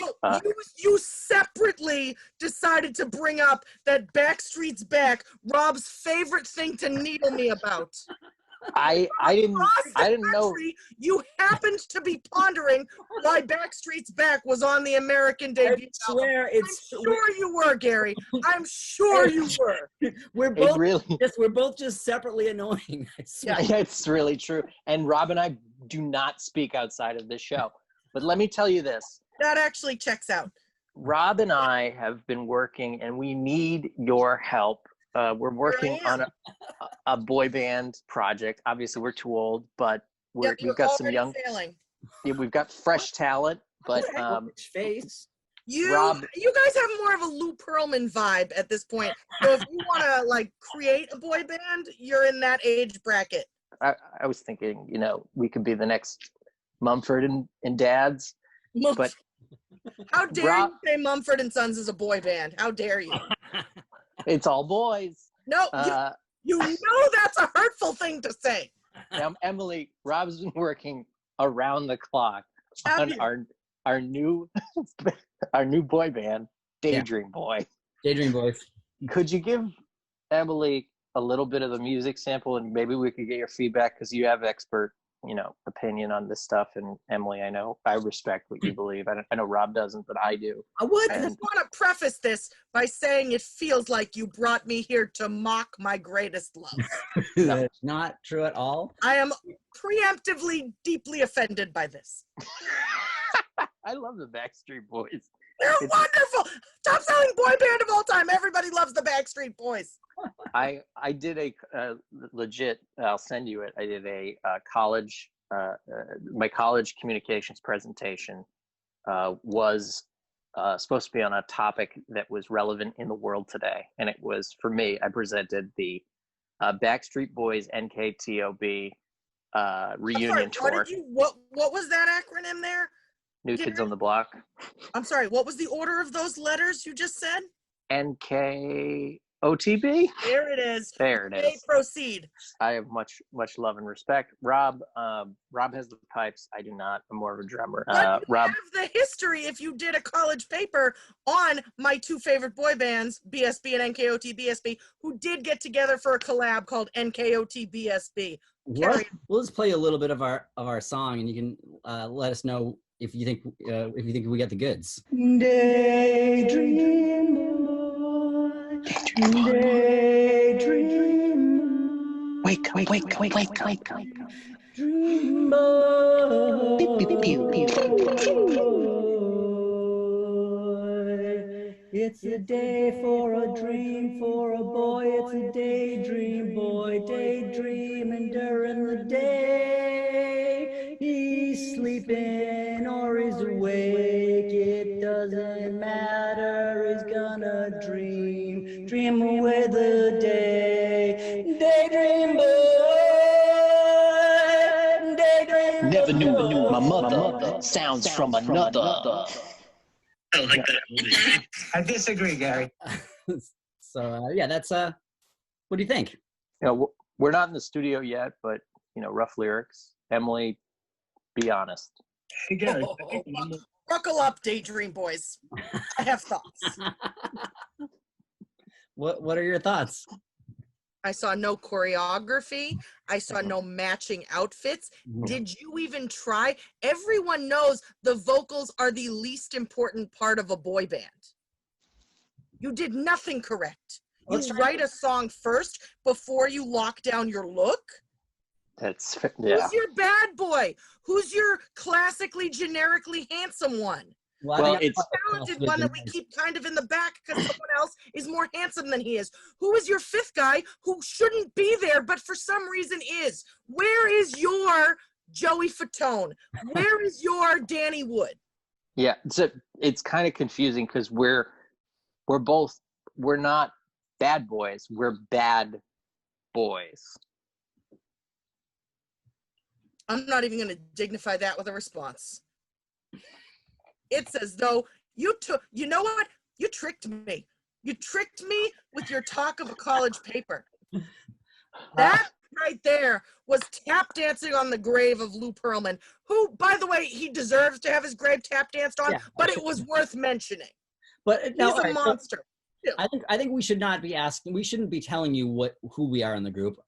You separately decided to bring up that Backstreet's Back, Rob's favorite thing to needle me about. I didn't know. You happened to be pondering why Backstreet's Back was on the American debut. I swear I'm sure you were, Gary. I'm sure you were. We're both just separately annoying. Yeah, it's really true. And Rob and I do not speak outside of this show. But let me tell you this. That actually checks out. Rob and I have been working, and we need your help. We're working on a boy band project. Obviously, we're too old, but we've got some young. Yeah, we've got fresh talent, but face. You guys have more of a Lou Pearlman vibe at this point. So if you want to create a boy band, you're in that age bracket. I was thinking, we could be the next Mumford and Dads. But how dare you say Mumford and Sons is a boy band? How dare you? It's all boys. No, you know that's a hurtful thing to say. Now, Emily, Rob's been working around the clock on our new boy band, Daydream Boy. Daydream Boys. Could you give Emily a little bit of the music sample, and maybe we could get your feedback because you have expert opinion on this stuff. And Emily, I respect what you believe. I know Rob doesn't, but I do. I just want to preface this by saying it feels like you brought me here to mock my greatest love. That's not true at all. I am preemptively deeply offended by this. I love the Backstreet Boys. They're wonderful. Top selling boy band of all time. Everybody loves the Backstreet Boys. I did a legit. I'll send you it. I did a college. My college communications presentation was supposed to be on a topic that was relevant in the world today, and it was, for me, I presented the Backstreet Boys NKTOB reunion tour. What was that acronym there? New Kids on the Block. I'm sorry, what was the order of those letters you just said? NKOTB? There it is. There it is. Proceed. I have much love and respect. Rob has the pipes. I do not. I'm more of a drummer. But you Rob, have the history if you did a college paper on my two favorite boy bands, BSB and NKOT BSB, who did get together for a collab called NKOT BSB. We'll just play a little bit of our song, and you can let us know if you think we got the goods. Daydream boy, daydream. Wake. Dream boy. It's a day for a dream for a boy. It's a daydream boy, daydreaming during the day. He's sleeping or he's awake. It doesn't matter. He's gonna dream away the day. Daydream boy, daydream. Never knew my mother sounds from another. I like that. I disagree, Gary. So yeah, that's what do you think? We're not in the studio yet, but rough lyrics. Emily, be honest. Hey, Gary. Buckle up, Daydream Boys. I have thoughts. What are your thoughts? I saw no choreography. I saw no matching outfits. Mm-hmm. Did you even try? Everyone knows the vocals are the least important part of a boy band. You did nothing correct. You write a song first before you lock down your look. Who's your bad boy? Who's your classically, generically handsome one? Well, it's the talented one that we keep kind of in the back because someone else is more handsome than he is. Who is your fifth guy who shouldn't be there but for some reason is? Where is your Joey Fatone? Where is your Danny Wood? Yeah, it's kind of confusing because we're not bad boys. We're bad boys. I'm not even going to dignify that with a response. It's as though you know what? You tricked me. You tricked me with your talk of a college paper. That right there was tap dancing on the grave of Lou Pearlman, who, by the way, he deserves to have his grave tap danced on, but it was worth mentioning. But he's a monster. So I think we should not be asking. We shouldn't be telling you who we are in the group.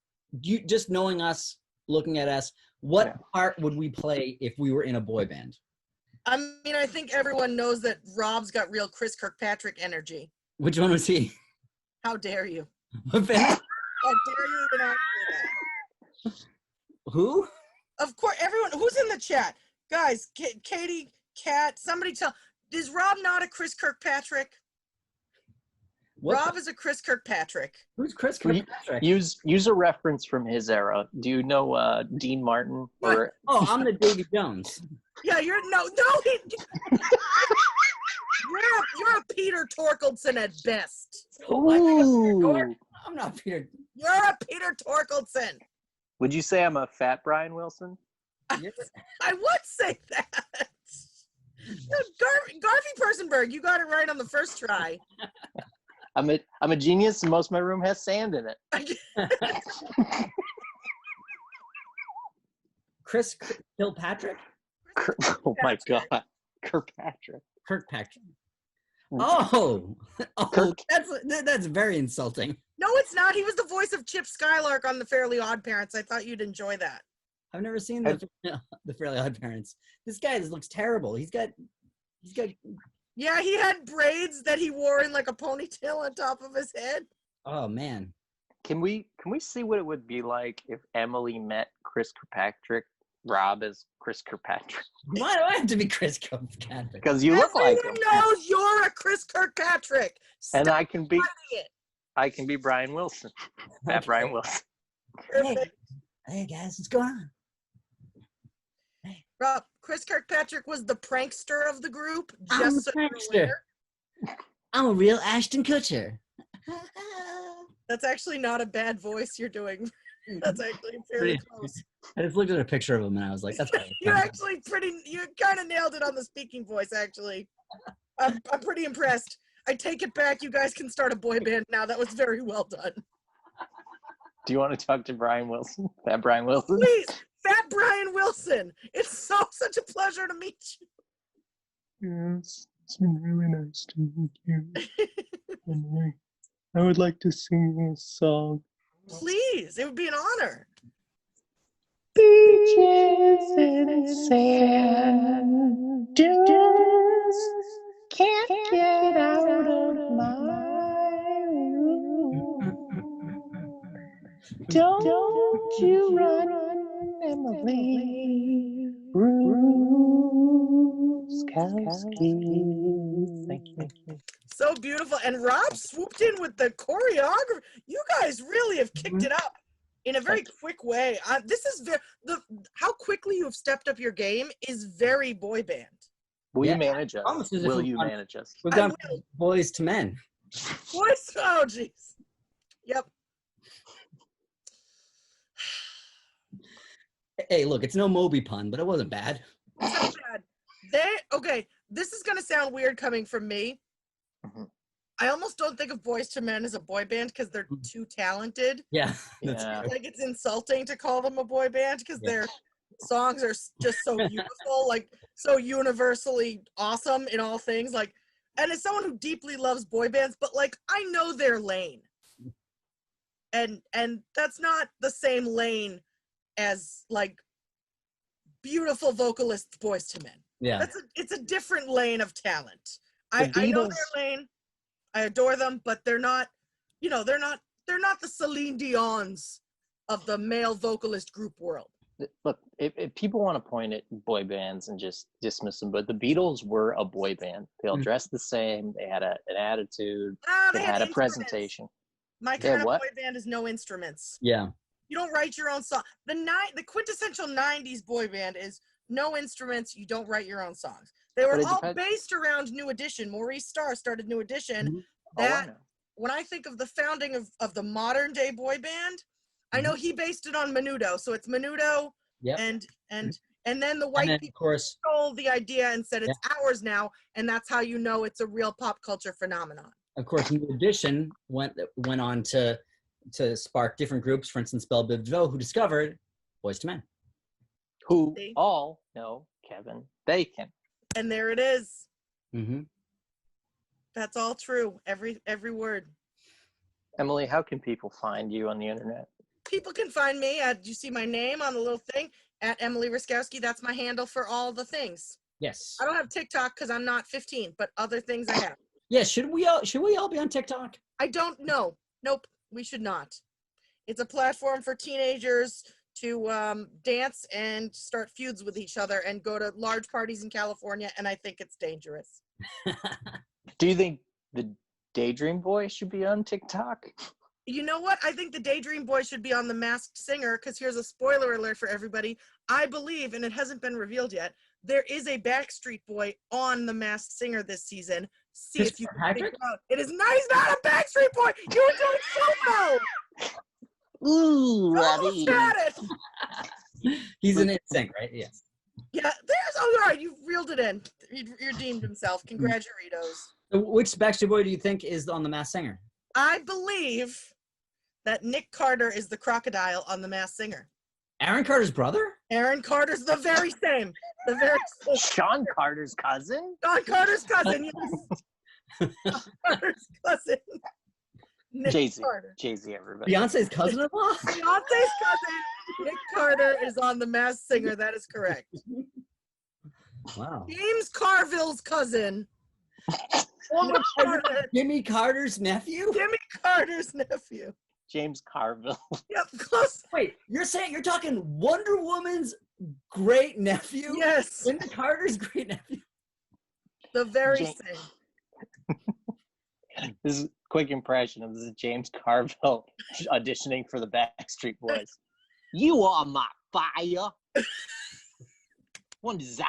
You just knowing us, looking at us. What part would we play if we were in a boy band? I mean, I think everyone knows that Rob's got real Chris Kirkpatrick energy. Which one was he? How dare you? How dare you even ask me that? Who? Of course, everyone. Who's in the chat? Guys, Katie, Kat, somebody tell. Is Rob not a Chris Kirkpatrick? Rob is a Chris Kirkpatrick. Who's Chris Kirkpatrick? Use a reference from his era. Do you know Dean Martin? Or I'm the Davy Jones. Yeah, you're a Peter Torkeldsen at best. Ooh. I'm not Peter. You're a Peter Torkeldsen. Would you say I'm a fat Brian Wilson? I would say that. Garvey Persenberg, you got it right on the first try. I'm a genius, and most of my room has sand in it. Chris Kilpatrick? Oh my God, Kirkpatrick. Oh, that's very insulting. No, it's not. He was the voice of Chip Skylark on The Fairly Odd Parents. I thought you'd enjoy that. I've never seen the Fairly Odd Parents. This guy looks terrible. He's got. Yeah, he had braids that he wore in like a ponytail on top of his head. Oh man. Can we see what it would be like if Emily met Chris Kirkpatrick, Rob as Chris Kirkpatrick? Why do I have to be Chris Kirkpatrick? Because you look like him. Everyone knows you're a Chris Kirkpatrick. And Stop I can be it. Brian Wilson. That Brian Wilson. Perfect. Hey guys, what's going on? Rob, Chris Kirkpatrick was the prankster of the group. I'm Just a so you're prankster. aware. I'm a real Ashton Kutcher. That's actually not a bad voice you're doing. That's actually fairly close. I just looked at a picture of him and I was like, that's right. You're actually you kind of nailed it on the speaking voice, actually. I'm pretty impressed. I take it back. You guys can start a boy band now. That was very well done. Do you want to talk to Brian Wilson? That Brian Wilson? Please, Fat Brian Wilson. It's such a pleasure to meet you. Yes, it's been really nice to meet you. Anyway, I would like to sing you a song. Please, it would be an honor. Beaches in sand dunes can't get out of my room. Don't you run, Emily Ruskowski. Thank you. So beautiful. And Rob swooped in with the choreography. You guys really have kicked it up in a very quick way. This is how quickly you have stepped up your game is very boy band. Will you manage us? Will you manage us? We've gone boys to men. Boys, oh jeez. Yep. Hey, look, it's no Moby pun, but it wasn't bad. It's not bad. Okay, this is gonna sound weird coming from me. Mm-hmm. I almost don't think of Boys to Men as a boy band because they're too talented. Yeah. Like it's insulting to call them a boy band because their songs are just so beautiful, like so universally awesome in all things. Like, and as someone who deeply loves boy bands, but like I know their lane, and that's not the same lane as like beautiful vocalist Boys to Men. Yeah, it's a different lane of talent. I know their lane. I adore them, but they're not, they're not the Celine Dion's of the male vocalist group world. Look, if people want to point at boy bands and just dismiss them, but the Beatles were a boy band. They all dressed the same. They had an attitude. They had a presentation. My kind of boy band is no instruments. Yeah. You don't write your own song. The quintessential 90s boy band is no instruments. You don't write your own songs. They were all based around New Edition. Maurice Starr started New Edition. When I think of the founding of the modern day boy band, I know he based it on Menudo. So it's Menudo and then the white people stole the idea and said it's ours now, and that's how you know it's a real pop culture phenomenon. Of course, New Edition went on to spark different groups. For instance, Belle Biv DeVoe, who discovered Boys to Men, who all know Kevin Bacon. And there it is. Mm-hmm. That's all true. Every word. Emily, how can people find you on the internet? People can find me at, you see my name on the little thing, at Emily Ruskowski. That's my handle for all the things. Yes. I don't have TikTok because I'm not 15, but other things I have. Yeah, should we all be on TikTok? I don't know. Nope, we should not. It's a platform for teenagers to dance and start feuds with each other and go to large parties in California, and I think it's dangerous. Do you think the Daydream Boy should be on TikTok? You know what? I think the Daydream Boy should be on The Masked Singer, because here's a spoiler alert for everybody. I believe, and it hasn't been revealed yet, there is a Backstreet Boy on The Masked Singer this season. See if you can figure it out. It is nice, not a Backstreet Boy. You were doing so well. Ooh, almost got it. He's an NSYNC, right? Yes. Yeah, there's all right. You reeled it in. He redeemed himself. Congratulations. So which Backstreet Boy do you think is on The Masked Singer? I believe that Nick Carter is the crocodile on The Masked Singer. Aaron Carter's brother? Aaron Carter's the very same. The very same. Sean Carter's cousin? Sean Carter's cousin, yes. Sean Carter's cousin. Jay-Z, everybody. Beyonce's cousin-in-law? Beyonce's cousin. Nick Carter is on The Masked Singer. That is correct. Wow. James Carville's cousin. Jimmy Carter's nephew? Jimmy Carter's nephew. James Carville. Yep, close. Wait, you're talking Wonder Woman's great nephew? Yes. Jimmy Carter's great nephew? The very same. This is a quick impression of this is James Carville auditioning for the Backstreet Boys. You are my fire. One desire.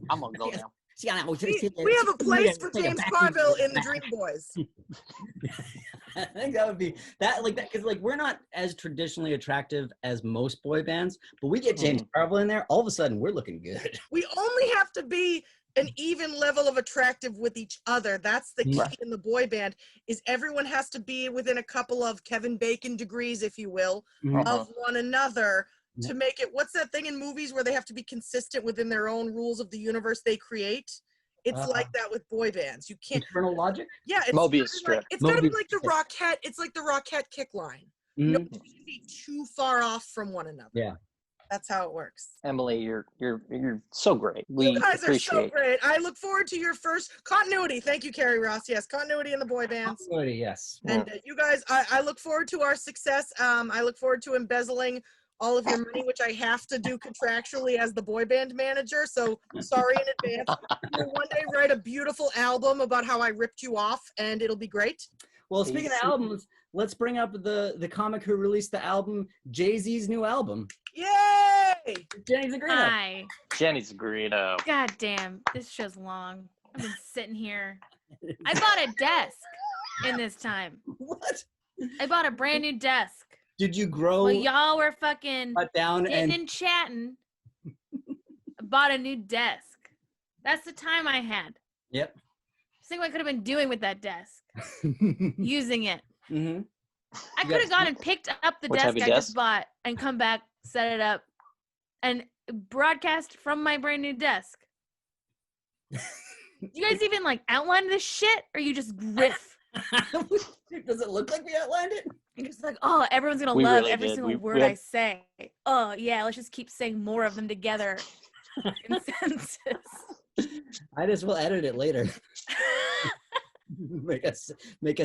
I'm gonna go now. We have a place for James Carville in the Dream Boys. I think that would be that because we're not as traditionally attractive as most boy bands, but we get James Carville in there, all of a sudden we're looking good. We only have to be an even level of attractive with each other. That's the key in the boy band, is everyone has to be within a couple of Kevin Bacon degrees, if you will, of one another to make it. What's that thing in movies where they have to be consistent within their own rules of the universe they create? It's like that with boy bands. You can't. Eternal Logic? Yeah, it's Mobius strip. It's gotta be like the Rockette. It's like the Rockette kick line. Nobody should be too far off from one another. Yeah. That's how it works. Emily, you're so great. You guys are so great. I look forward to your first continuity. Thank you, Carrie Ross. Yes, continuity in the boy bands. Continuity, yes. And you guys, I look forward to our success. I look forward to embezzling all of your money, which I have to do contractually as the boy band manager. So sorry in advance. We'll one day write a beautiful album about how I ripped you off, and it'll be great. Well, speaking of albums, let's bring up the comic who released the album, Jay-Z's new album. Yay! Jenny Zigrino. Hi. Jenny Zigrino. God damn, this show's long. I've been sitting here. I bought a desk in this time. What? I bought a brand new desk. Did you grow? Well, y'all were fucking down and chatting. I bought a new desk. That's the time I had. Yep. Think what I could have been doing with that desk. Using it. Mm-hmm. I could have gone and picked up the desk I just bought and come back, set it up, and broadcast from my brand new desk. Do you guys even outline this shit, or you just riff? Does it look like we outlined it? You're just like, oh, everyone's gonna love every single word I say. Oh yeah, let's just keep saying more of them together in sentences. I just will edit it later. make us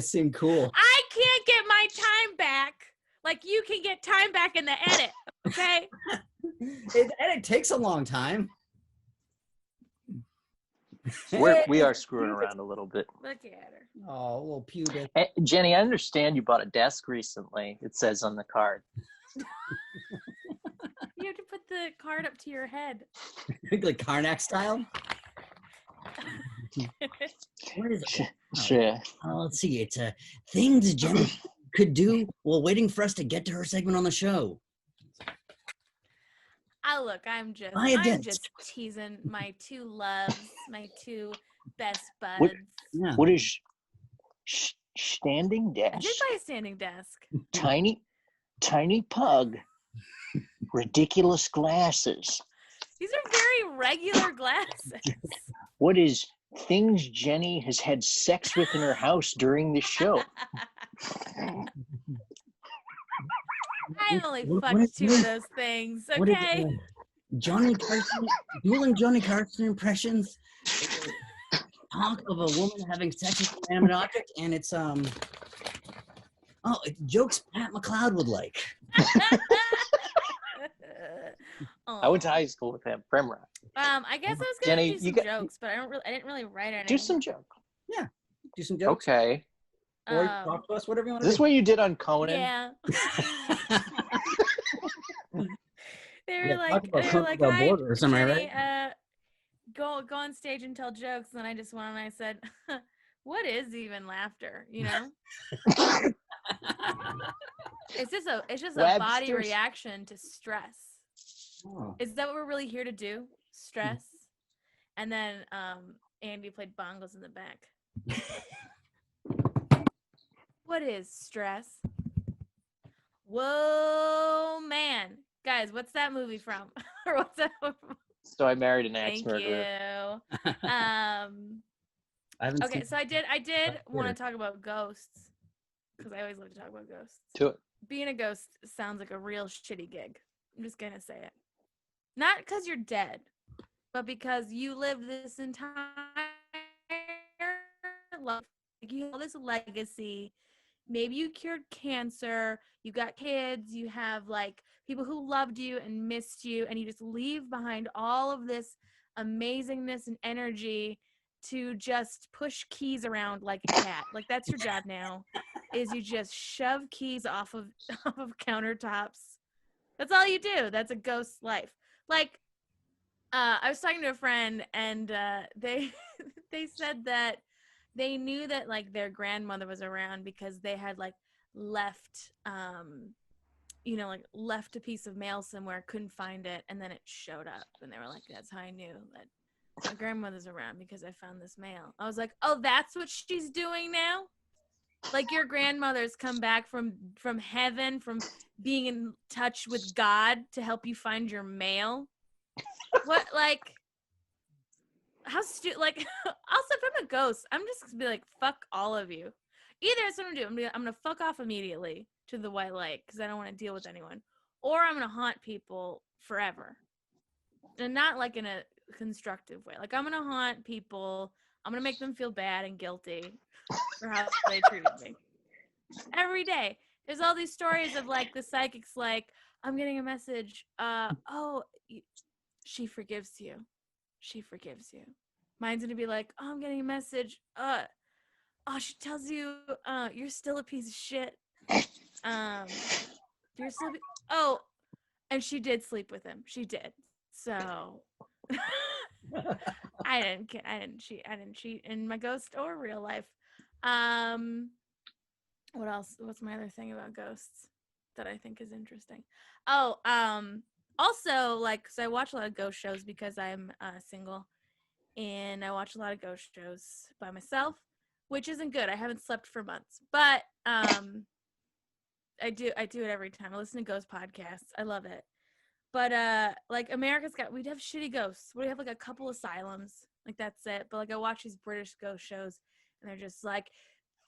seem cool. I can't get my time back like you can get time back in the edit. Okay. The edit takes a long time. We are screwing around a little bit. Look at her. Oh, a little pubic. Hey, Jenny, I understand you bought a desk recently. It says on the card. You have to put the card up to your head. Like Karnak style? What is it? Sure. Let's see. It's things Jenny could do while waiting for us to get to her segment on the show. Look, I'm just teasing my two loves, my two best buds. What is standing desk? I did buy a standing desk. Tiny pug. Ridiculous glasses. These are very regular glasses. What is things Jenny has had sex with in her house during the show? I only fucked two of those things, okay? Johnny Carson, dueling Johnny Carson impressions. Talk of a woman having sex with an inanimate object, and it's jokes Pat McLeod would like. I went to high school with him, Premrock. I guess I was gonna do some jokes, but I didn't really write any. Do some joke. Yeah, do some jokes. Okay. Or talk to us, whatever you want to do. Is this what you did on Conan? Yeah. they were like, hi, or something, Jenny, right? Go on stage and tell jokes, and I just went and I said, what is even laughter? You know? It's just a body reaction to stress. Oh. Is that what we're really here to do? Stress? And then Andy played bongos in the back. What is stress? Whoa, man. Guys, what's that movie from? Or what's that movie from? So I Married an Axe Murderer. Thank you. Okay, so I did want to talk about ghosts, because I always love to talk about ghosts. Do it. being a ghost sounds like a real shitty gig. I'm just gonna say it. Not because you're dead, but because you lived this entire life. Like, you have all this legacy. Maybe you cured cancer, you got kids, you have like people who loved you and missed you, and you just leave behind all of this amazingness and energy to just push keys around like a cat. Like, that's your job now, is you just shove keys off of countertops. That's all you do. That's a ghost life. Like, I was talking to a friend, and they they said that they knew that like their grandmother was around because they had like left left a piece of mail somewhere, couldn't find it, and then it showed up, and they were like, that's how I knew that my grandmother's around, because I found this mail. I was like, oh, that's what she's doing now? Like, your grandmother's come back from heaven, from being in touch with God to help you find your mail? What, like, how stupid? Like, also, if I'm a ghost, I'm just gonna be like, fuck all of you. Either that's what I'm gonna do. I'm gonna fuck off immediately to the white light because I don't want to deal with anyone, or I'm gonna haunt people forever, and not like in a constructive way. Like, I'm gonna haunt people. I'm gonna make them feel bad and guilty for how they treated me every day. There's all these stories of like the psychics, like, I'm getting a message. She forgives you. She forgives you. Mine's gonna be like, oh, I'm getting a message. She tells you, you're still a piece of shit. You're still. And she did sleep with him. She did. So I didn't cheat in my ghost or real life. What else? What's my other thing about ghosts that I think is interesting? Also, like, so I watch a lot of ghost shows because I'm single, and I watch a lot of ghost shows by myself, which isn't good. I haven't slept for months, but I do it every time. I listen to ghost podcasts. I love it. But like, we'd have shitty ghosts. We have like a couple asylums, like, that's it. But like, I watch these British ghost shows, and they're just like,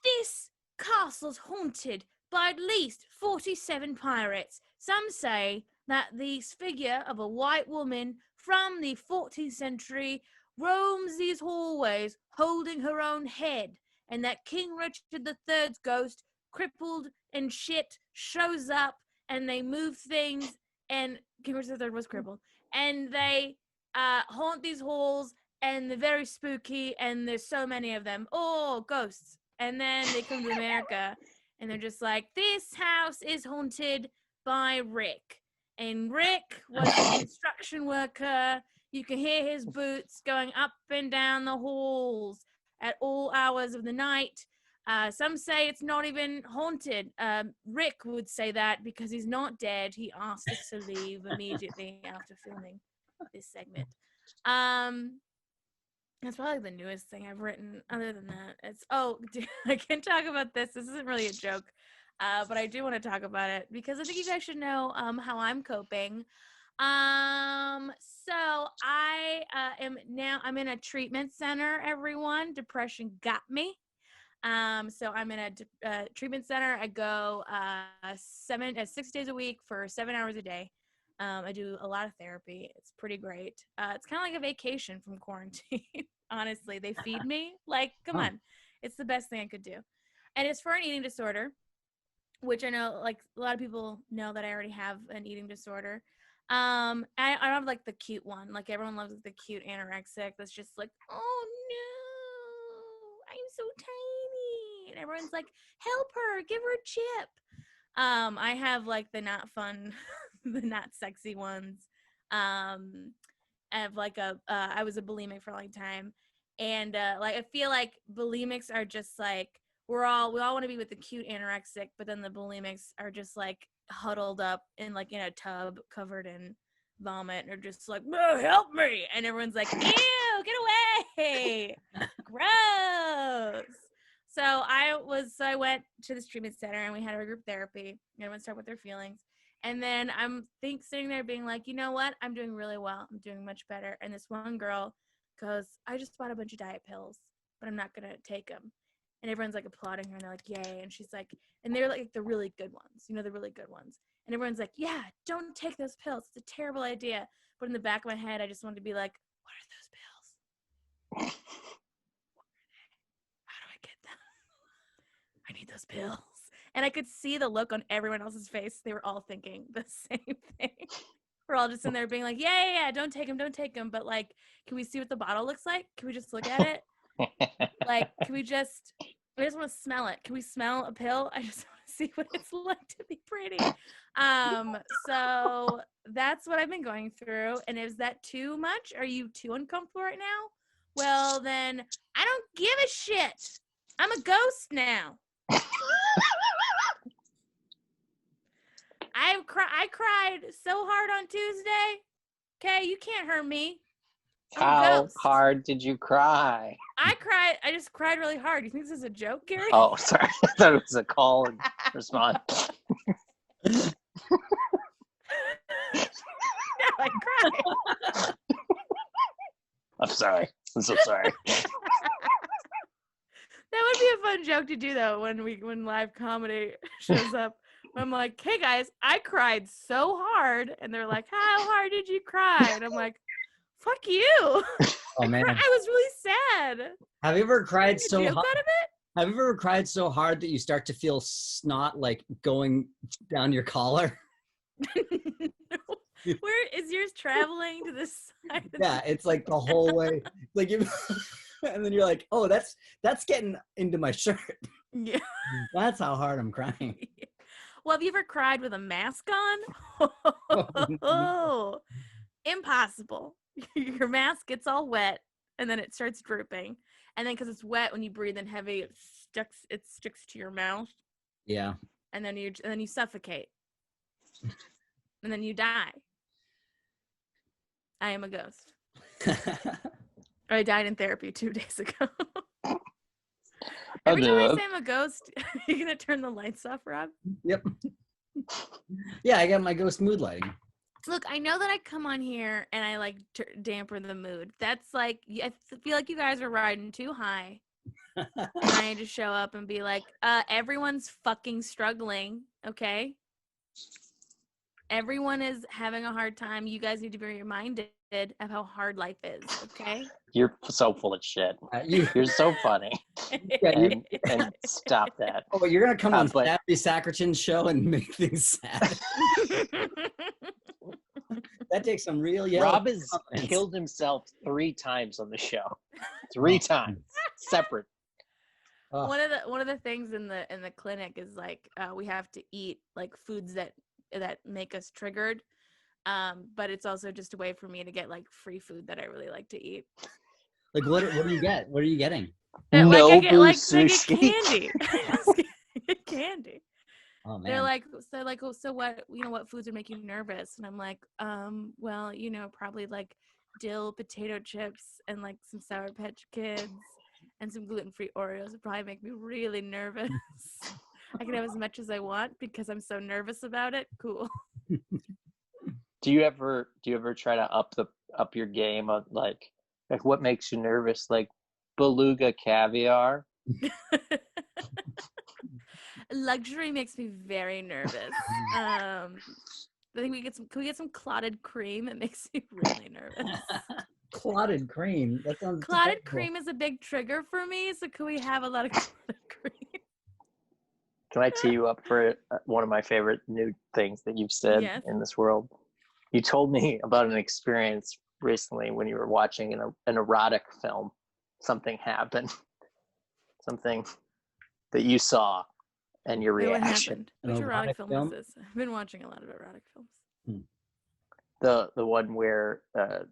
this castle's haunted by at least 47 pirates. Some say that the figure of a white woman from the 14th century roams these hallways holding her own head, and that King Richard III's ghost, crippled and shit, shows up, and they move things, and King Richard III was crippled, and they haunt these halls, and they're very spooky, and there's so many of them. Oh, ghosts. And then they come to America, and they're just like, this house is haunted by Rick. And Rick was a construction worker. You can hear his boots going up and down the halls at all hours of the night. Some say it's not even haunted. Rick would say that because he's not dead. He asked us to leave immediately after filming this segment. That's probably the newest thing I've written. Other than that, I can talk about this. This isn't really a joke, but I do want to talk about it because I think you guys should know how I'm coping. So I'm in a treatment center, everyone. Depression got me. So I'm in a treatment center. I go 6 days a week for 7 hours a day. I do a lot of therapy. It's pretty great. It's kind of like a vacation from quarantine. Honestly, they feed me. Like, come on. It's the best thing I could do. And it's for an eating disorder, which I know, like, a lot of people know that I already have an eating disorder. I don't have, like, the cute one. Like, everyone loves the cute anorexic that's just like, oh, no, I'm so tiny. And everyone's like, help her, give her a chip. I have, like, the not fun, the not sexy ones. I have, like, I was a bulimic for a long time. And, like, I feel like bulimics are just, like, we all want to be with the cute anorexic, but then the bulimics are just, like, huddled up in, like, in a tub covered in vomit, and are just like, oh, help me. And everyone's like, ew, get away. Gross. So I went to this treatment center, and we had our group therapy. Everyone started with their feelings. And then I'm sitting there being like, you know what? I'm doing really well. I'm doing much better. And this one girl goes, I just bought a bunch of diet pills, but I'm not going to take them. And everyone's like applauding her and they're like, yay. And she's like, and they're like the really good ones, you know, the really good ones. And everyone's like, yeah, don't take those pills. It's a terrible idea. But in the back of my head, I just wanted to be like, what are those pills? What are they? How do I get them? I need those pills. And I could see the look on everyone else's face. They were all thinking the same thing. We're all just in there being like, yeah, don't take them. But like, can we see what the bottle looks like? Can we just look at it? Like, I just want to smell it. Can we smell a pill? I just want to see what it's like to be pretty. So that's what I've been going through. And is that too much? Are you too uncomfortable right now? Well, then I don't give a shit. I'm a ghost now. I cried so hard on Tuesday. Okay, you can't hurt me. How hard did you cry? I cried. I just cried really hard. You think this is a joke, Carrie? Oh, sorry. I thought it was a call and response. No, I cried. I'm sorry. I'm so sorry. That would be a fun joke to do though when live comedy shows up. I'm like, hey guys, I cried so hard, and they're like, how hard did you cry? And I'm like, fuck you. Oh man, I was really sad. Have you ever cried so hard? Out of it? Have you ever cried so hard that you start to feel snot like going down your collar? No. Where is yours traveling to this side? Yeah, it's like the whole way. Like you, and then you're like, oh, that's getting into my shirt. Yeah. That's how hard I'm crying. Well, have you ever cried with a mask on? Oh, impossible. Your mask gets all wet and then it starts drooping. And then because it's wet, when you breathe in heavy, it sticks to your mouth. Yeah. And then you suffocate. And then you die. I am a ghost. I died in therapy 2 days ago. Every time I say I'm a ghost, are you going to turn the lights off, Rob? Yep. Yeah, I got my ghost mood lighting. Look, I know that I come on here and I like dampen the mood. That's like, I feel like you guys are riding too high. And I need to show up and be like, everyone's fucking struggling, okay? Everyone is having a hard time. You guys need to be reminded of how hard life is, okay? You're so full of shit. You're so funny. And stop that. Oh, you're going to come on Savvy Sacrichan's show and make things sad. That takes some real yellow. Rob has killed himself 3 times on the show. 3 times. Separate. One of the things in the clinic is like we have to eat like foods that make us triggered. But it's also just a way for me to get like free food that I really like to eat. Like what do you get? What are you getting? No, I get sushi. candy. I get candy. Oh man. They're like, so what, what foods would make you nervous? And I'm like, well, probably like dill potato chips and like some Sour Patch Kids and some gluten-free Oreos would probably make me really nervous. I can have as much as I want because I'm so nervous about it. Cool. Do you ever try to up your game of like what makes you nervous? Like beluga caviar? Luxury makes me very nervous. I think can we get some clotted cream? It makes me really nervous. Clotted cream? That sounds clotted cream is a big trigger for me, so can we have a lot of clotted cream? Can I tee you up for one of my favorite new things that you've said in this world? You told me about an experience recently when you were watching an erotic film. Something happened. Something that you saw and your reaction. What happened? Which erotic film was this? I've been watching a lot of erotic films. The one where the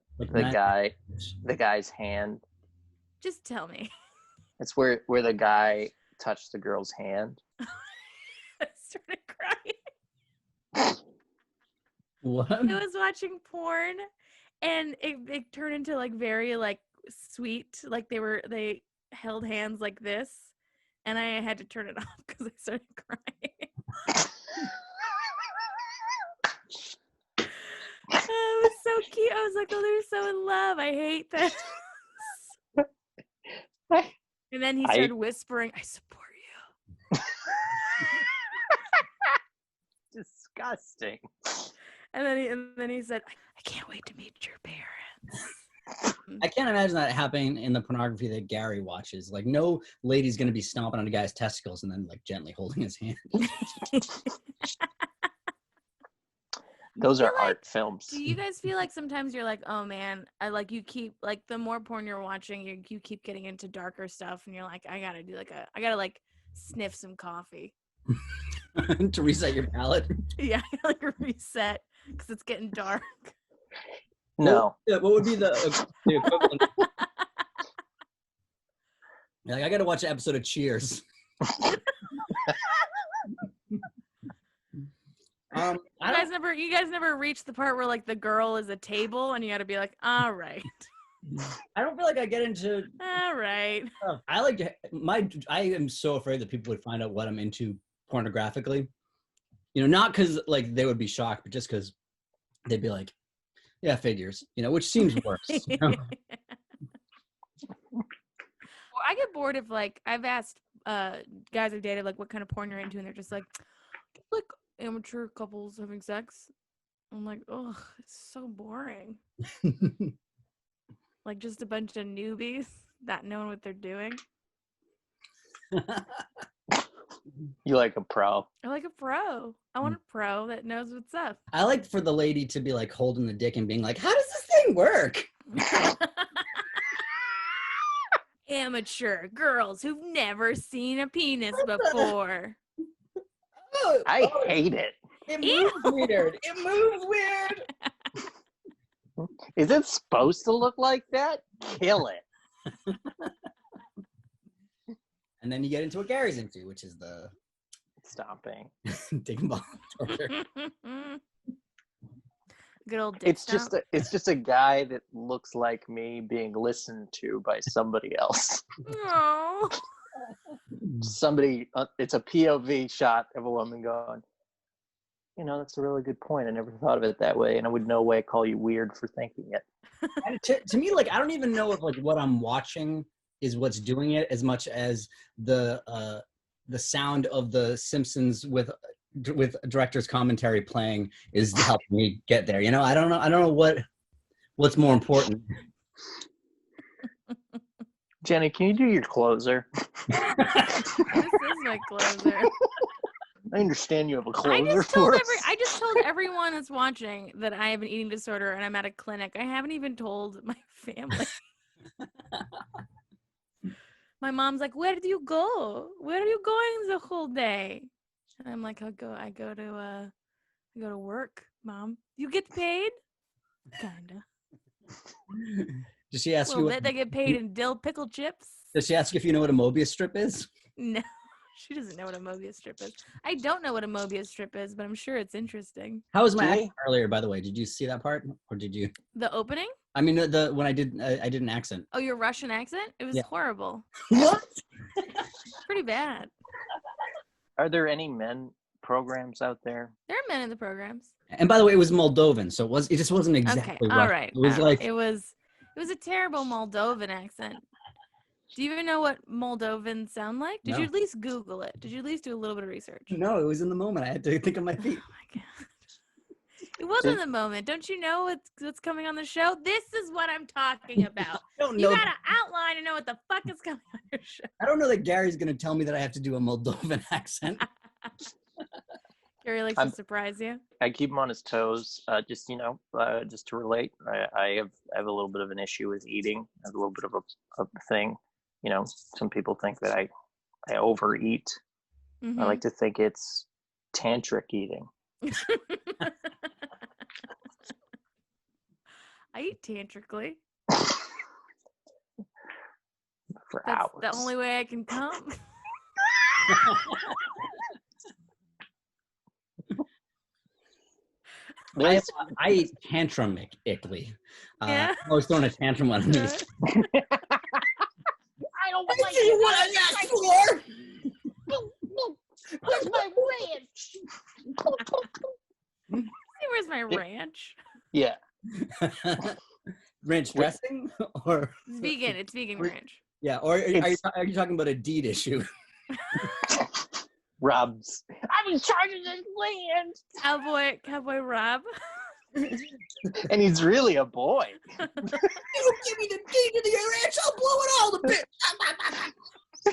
guy's hand. Just tell me. It's where the guy touched the girl's hand. I started crying. What? I was watching porn and it turned into like very like sweet, like they held hands like this, and I had to turn it off because I started crying. Oh, it was so cute. I was like, oh, they're so in love. I hate this. And then he started whispering, "I support you." Disgusting. And then he said, "I can't wait to meet your parents." I can't imagine that happening in the pornography that Gary watches. Like, no lady's going to be stomping on a guy's testicles and then like gently holding his hand. Those are art films. Do you guys feel like sometimes you're like, oh man, you keep like the more porn you're watching, you keep getting into darker stuff, and you're like, I gotta sniff some coffee to reset your palate? Yeah, like a reset because it's getting dark. No. What would be the equivalent? Like, I gotta watch an episode of Cheers. You guys never reached the part where like the girl is a table and you got to be like, all right. I don't feel like I get into. All right. I am so afraid that people would find out what I'm into pornographically. Not because like they would be shocked, but just because they'd be like, yeah, figures. Which seems worse. Well, I get bored if like I've asked guys I've dated like what kind of porn you're into, and they're just like amateur couples having sex. I'm like, oh, it's so boring. Like just a bunch of newbies not knowing what they're doing. You like a pro. I like a pro. I want a pro that knows what's up. I like for the lady to be like holding the dick and being like, how does this thing work? Amateur girls who've never seen a penis before. I hate it. It moves weird. It moves weird. Is it supposed to look like that? Kill it. And then you get into what Gary's into, which is the stomping. Digging ball. Good old dick stomp. It's just a guy that looks like me being listened to by somebody else. No. Somebody, it's a POV shot of a woman going, that's a really good point. I never thought of it that way, and I would no way call you weird for thinking it. And to me, like, I don't even know if like what I'm watching is what's doing it as much as the sound of the Simpsons with director's commentary playing is helping me get there. I don't know what's more important. Jenny, can you do your closer? This is my closer. I understand you have a closer for us. I just told everyone that's watching that I have an eating disorder and I'm at a clinic. I haven't even told my family. My mom's like, where do you go? Where are you going the whole day? And I'm like, I go to work, Mom. You get paid? Kinda. Does she ask you? They get paid in dill pickle chips. Does she ask if you know what a Mobius strip is? No, she doesn't know what a Mobius strip is. I don't know what a Mobius strip is, but I'm sure it's interesting. How was my accent earlier, by the way? Did you see that part, or did you? The opening? I mean, when I did an accent. Oh, your Russian accent? It was horrible. What? Pretty bad. Are there any men programs out there? There are men in the programs. And by the way, it was Moldovan, so it just wasn't exactly okay. All right. It was like it was a terrible Moldovan accent. Do you even know what Moldovans sound like? Did you at least Google it? Did you at least do a little bit of research? No, it was in the moment. I had to think on my feet. Oh my God. It wasn't the moment. Don't you know what's coming on the show? This is what I'm talking about. You got to outline and know what the fuck is coming on your show. I don't know that Gary's going to tell me that I have to do a Moldovan accent. Gary likes to surprise you. I keep him on his toes. Just to relate, I have a little bit of an issue with eating. I have a little bit of a thing. Some people think that I overeat. Mm-hmm. I like to think it's tantric eating. I eat tantrically. For That's hours. the only way I can come. I eat tantrumically. Yeah. I was throwing a tantrum on me. I don't like what I asked for. Where's my ranch? Where's my ranch? Yeah. Ranch dressing or It's vegan. It's vegan ranch. Yeah, or are you talking about a deed issue? Rob's. I'm in charge of this land. Cowboy Rob. And he's really a boy. You give me the deed to the ranch, I'll blow it all to bits. I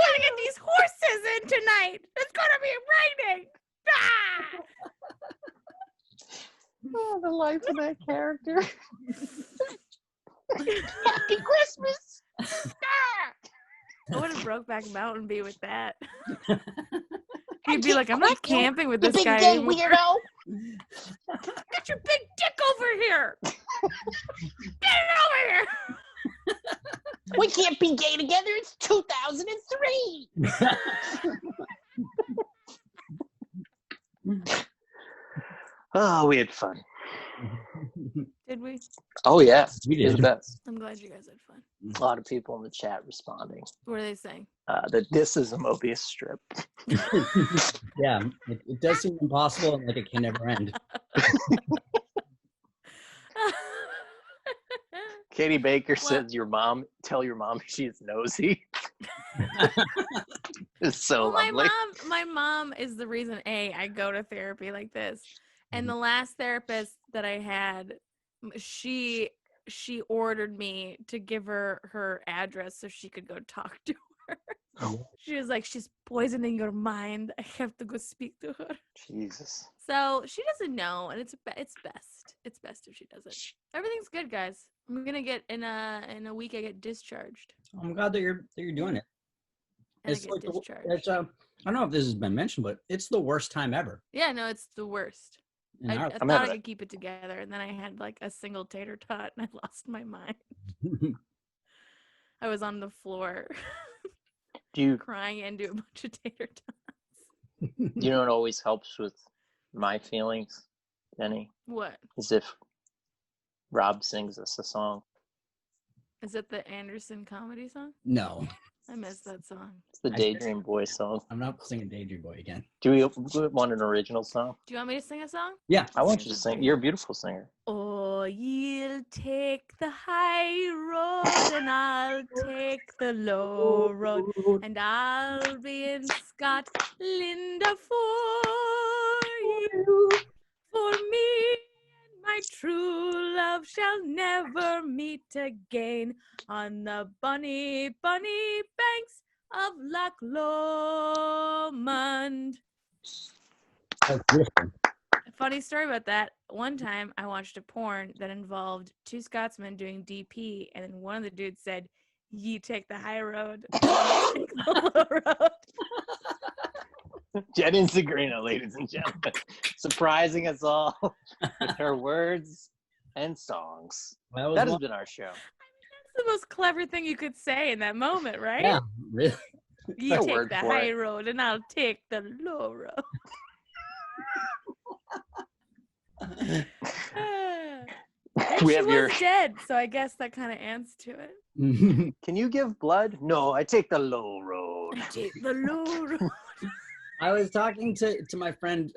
gotta get these horses in tonight. It's gonna be raining. Ah! Oh, the life of that character. Happy Christmas. What would Brokeback Mountain be with that? He'd be like, I'm not camping with this guy. Big gay weirdo. Get your big dick over here. Get it over here. We can't be gay together. It's 2003. Oh, we had fun. Did we? Oh, yeah. We It was did. the best. I'm glad you guys had fun. A lot of people in the chat responding What are they saying? that this is a Mobius strip. Yeah, it does seem impossible and like it can never end. Katie Baker says, tell your mom she's nosy. It's so lovely. My mom is the reason I go to therapy like this. And the last therapist that I had, she ordered me to give her address so she could go talk to her. Oh. She was like, she's poisoning your mind. I have to go speak to her. Jesus. So she doesn't know, and it's best. It's best if she doesn't. Everything's good, guys. I'm gonna get in a week. I get discharged. I'm glad that you're doing it. And It's I get like discharged. I don't know if this has been mentioned, but it's the worst time ever. Yeah, no, it's the worst. in I our- thought I could keep it together, and then I had like a single tater tot, and I lost my mind. I was on the floor crying into a bunch of tater tots. You know what always helps with my feelings, Jenny? What? Is if Rob sings us a song. Is it the Anderson comedy song? No. I missed that song. It's the Daydream Boy song. I'm not singing Daydream Boy again. Do we want an original song? Do you want me to sing a song? Yeah. I want you to sing. You're a beautiful singer. Oh, you'll take the high road and I'll take the low road, and I'll be in Scotland for you. For me and my true love shall never meet again on the bunny banks of Loch Lomond. That's beautiful. Funny story about that. One time I watched a porn that involved two Scotsmen doing DP, and then one of the dudes said, "Ye take the high road, I take the low road." Jen and Zigrino, ladies and gentlemen, surprising us all with her words and songs. That has been our show. That's the most clever thing you could say in that moment, right? Yeah, really. You A take word the for high it. road, and I'll take the low road. We She have was your. dead, so I guess that kind of adds to it. Can you give blood? No, I take the low road. Take the low road. I was talking to my friend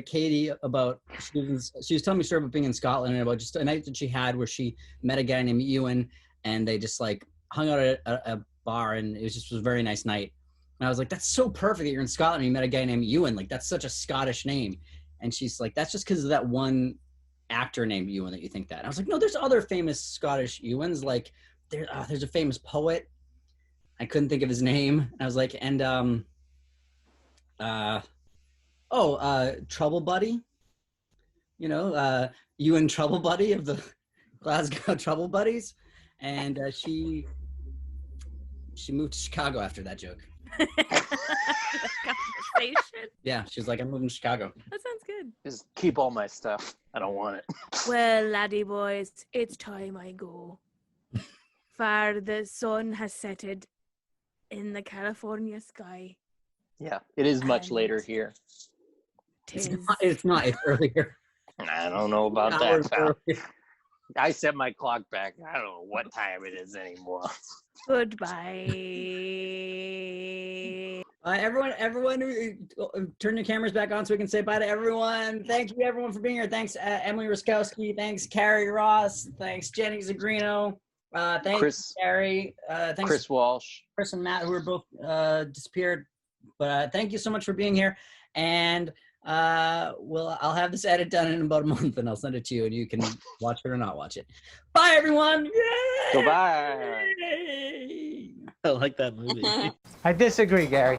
Katie about she was telling me a story about being in Scotland and about just a night that she had where she met a guy named Ewan and they just like hung out at a bar and it was a very nice night. And I was like, that's so perfect that you're in Scotland and you met a guy named Ewan. Like that's such a Scottish name. And she's like, that's just because of that one actor named Ewan that you think that. And I was like, no, there's other famous Scottish Ewans. Like there's a famous poet. I couldn't think of his name. And I was like, and Trouble Buddy, Ewan Trouble Buddy of the Glasgow Trouble Buddies, and she moved to Chicago after that joke. Conversation. Yeah, she was like, I'm moving to Chicago. That sounds good. Just keep all my stuff. I don't want it. Well, laddie boys, it's time I go. For the sun has setted in the California sky. Yeah, it is much And later here. It's not. It's earlier. I don't know about Hours that, pal. earlier. I set my clock back. I don't know what time it is anymore. Goodbye. Everyone, turn your cameras back on so we can say bye to everyone. Thank you, everyone, for being here. Thanks, Emily Ruskowski. Thanks, Carrie Ross. Thanks, Jenny Zigrino. Thanks, Chris, Carrie. Thanks, Chris Walsh. Chris and Matt, who are both disappeared. But thank you so much for being here. And I'll have this edit done in about a month, and I'll send it to you, and you can watch it or not watch it. Bye, everyone. Yay! Goodbye. I like that movie. I disagree, Gary.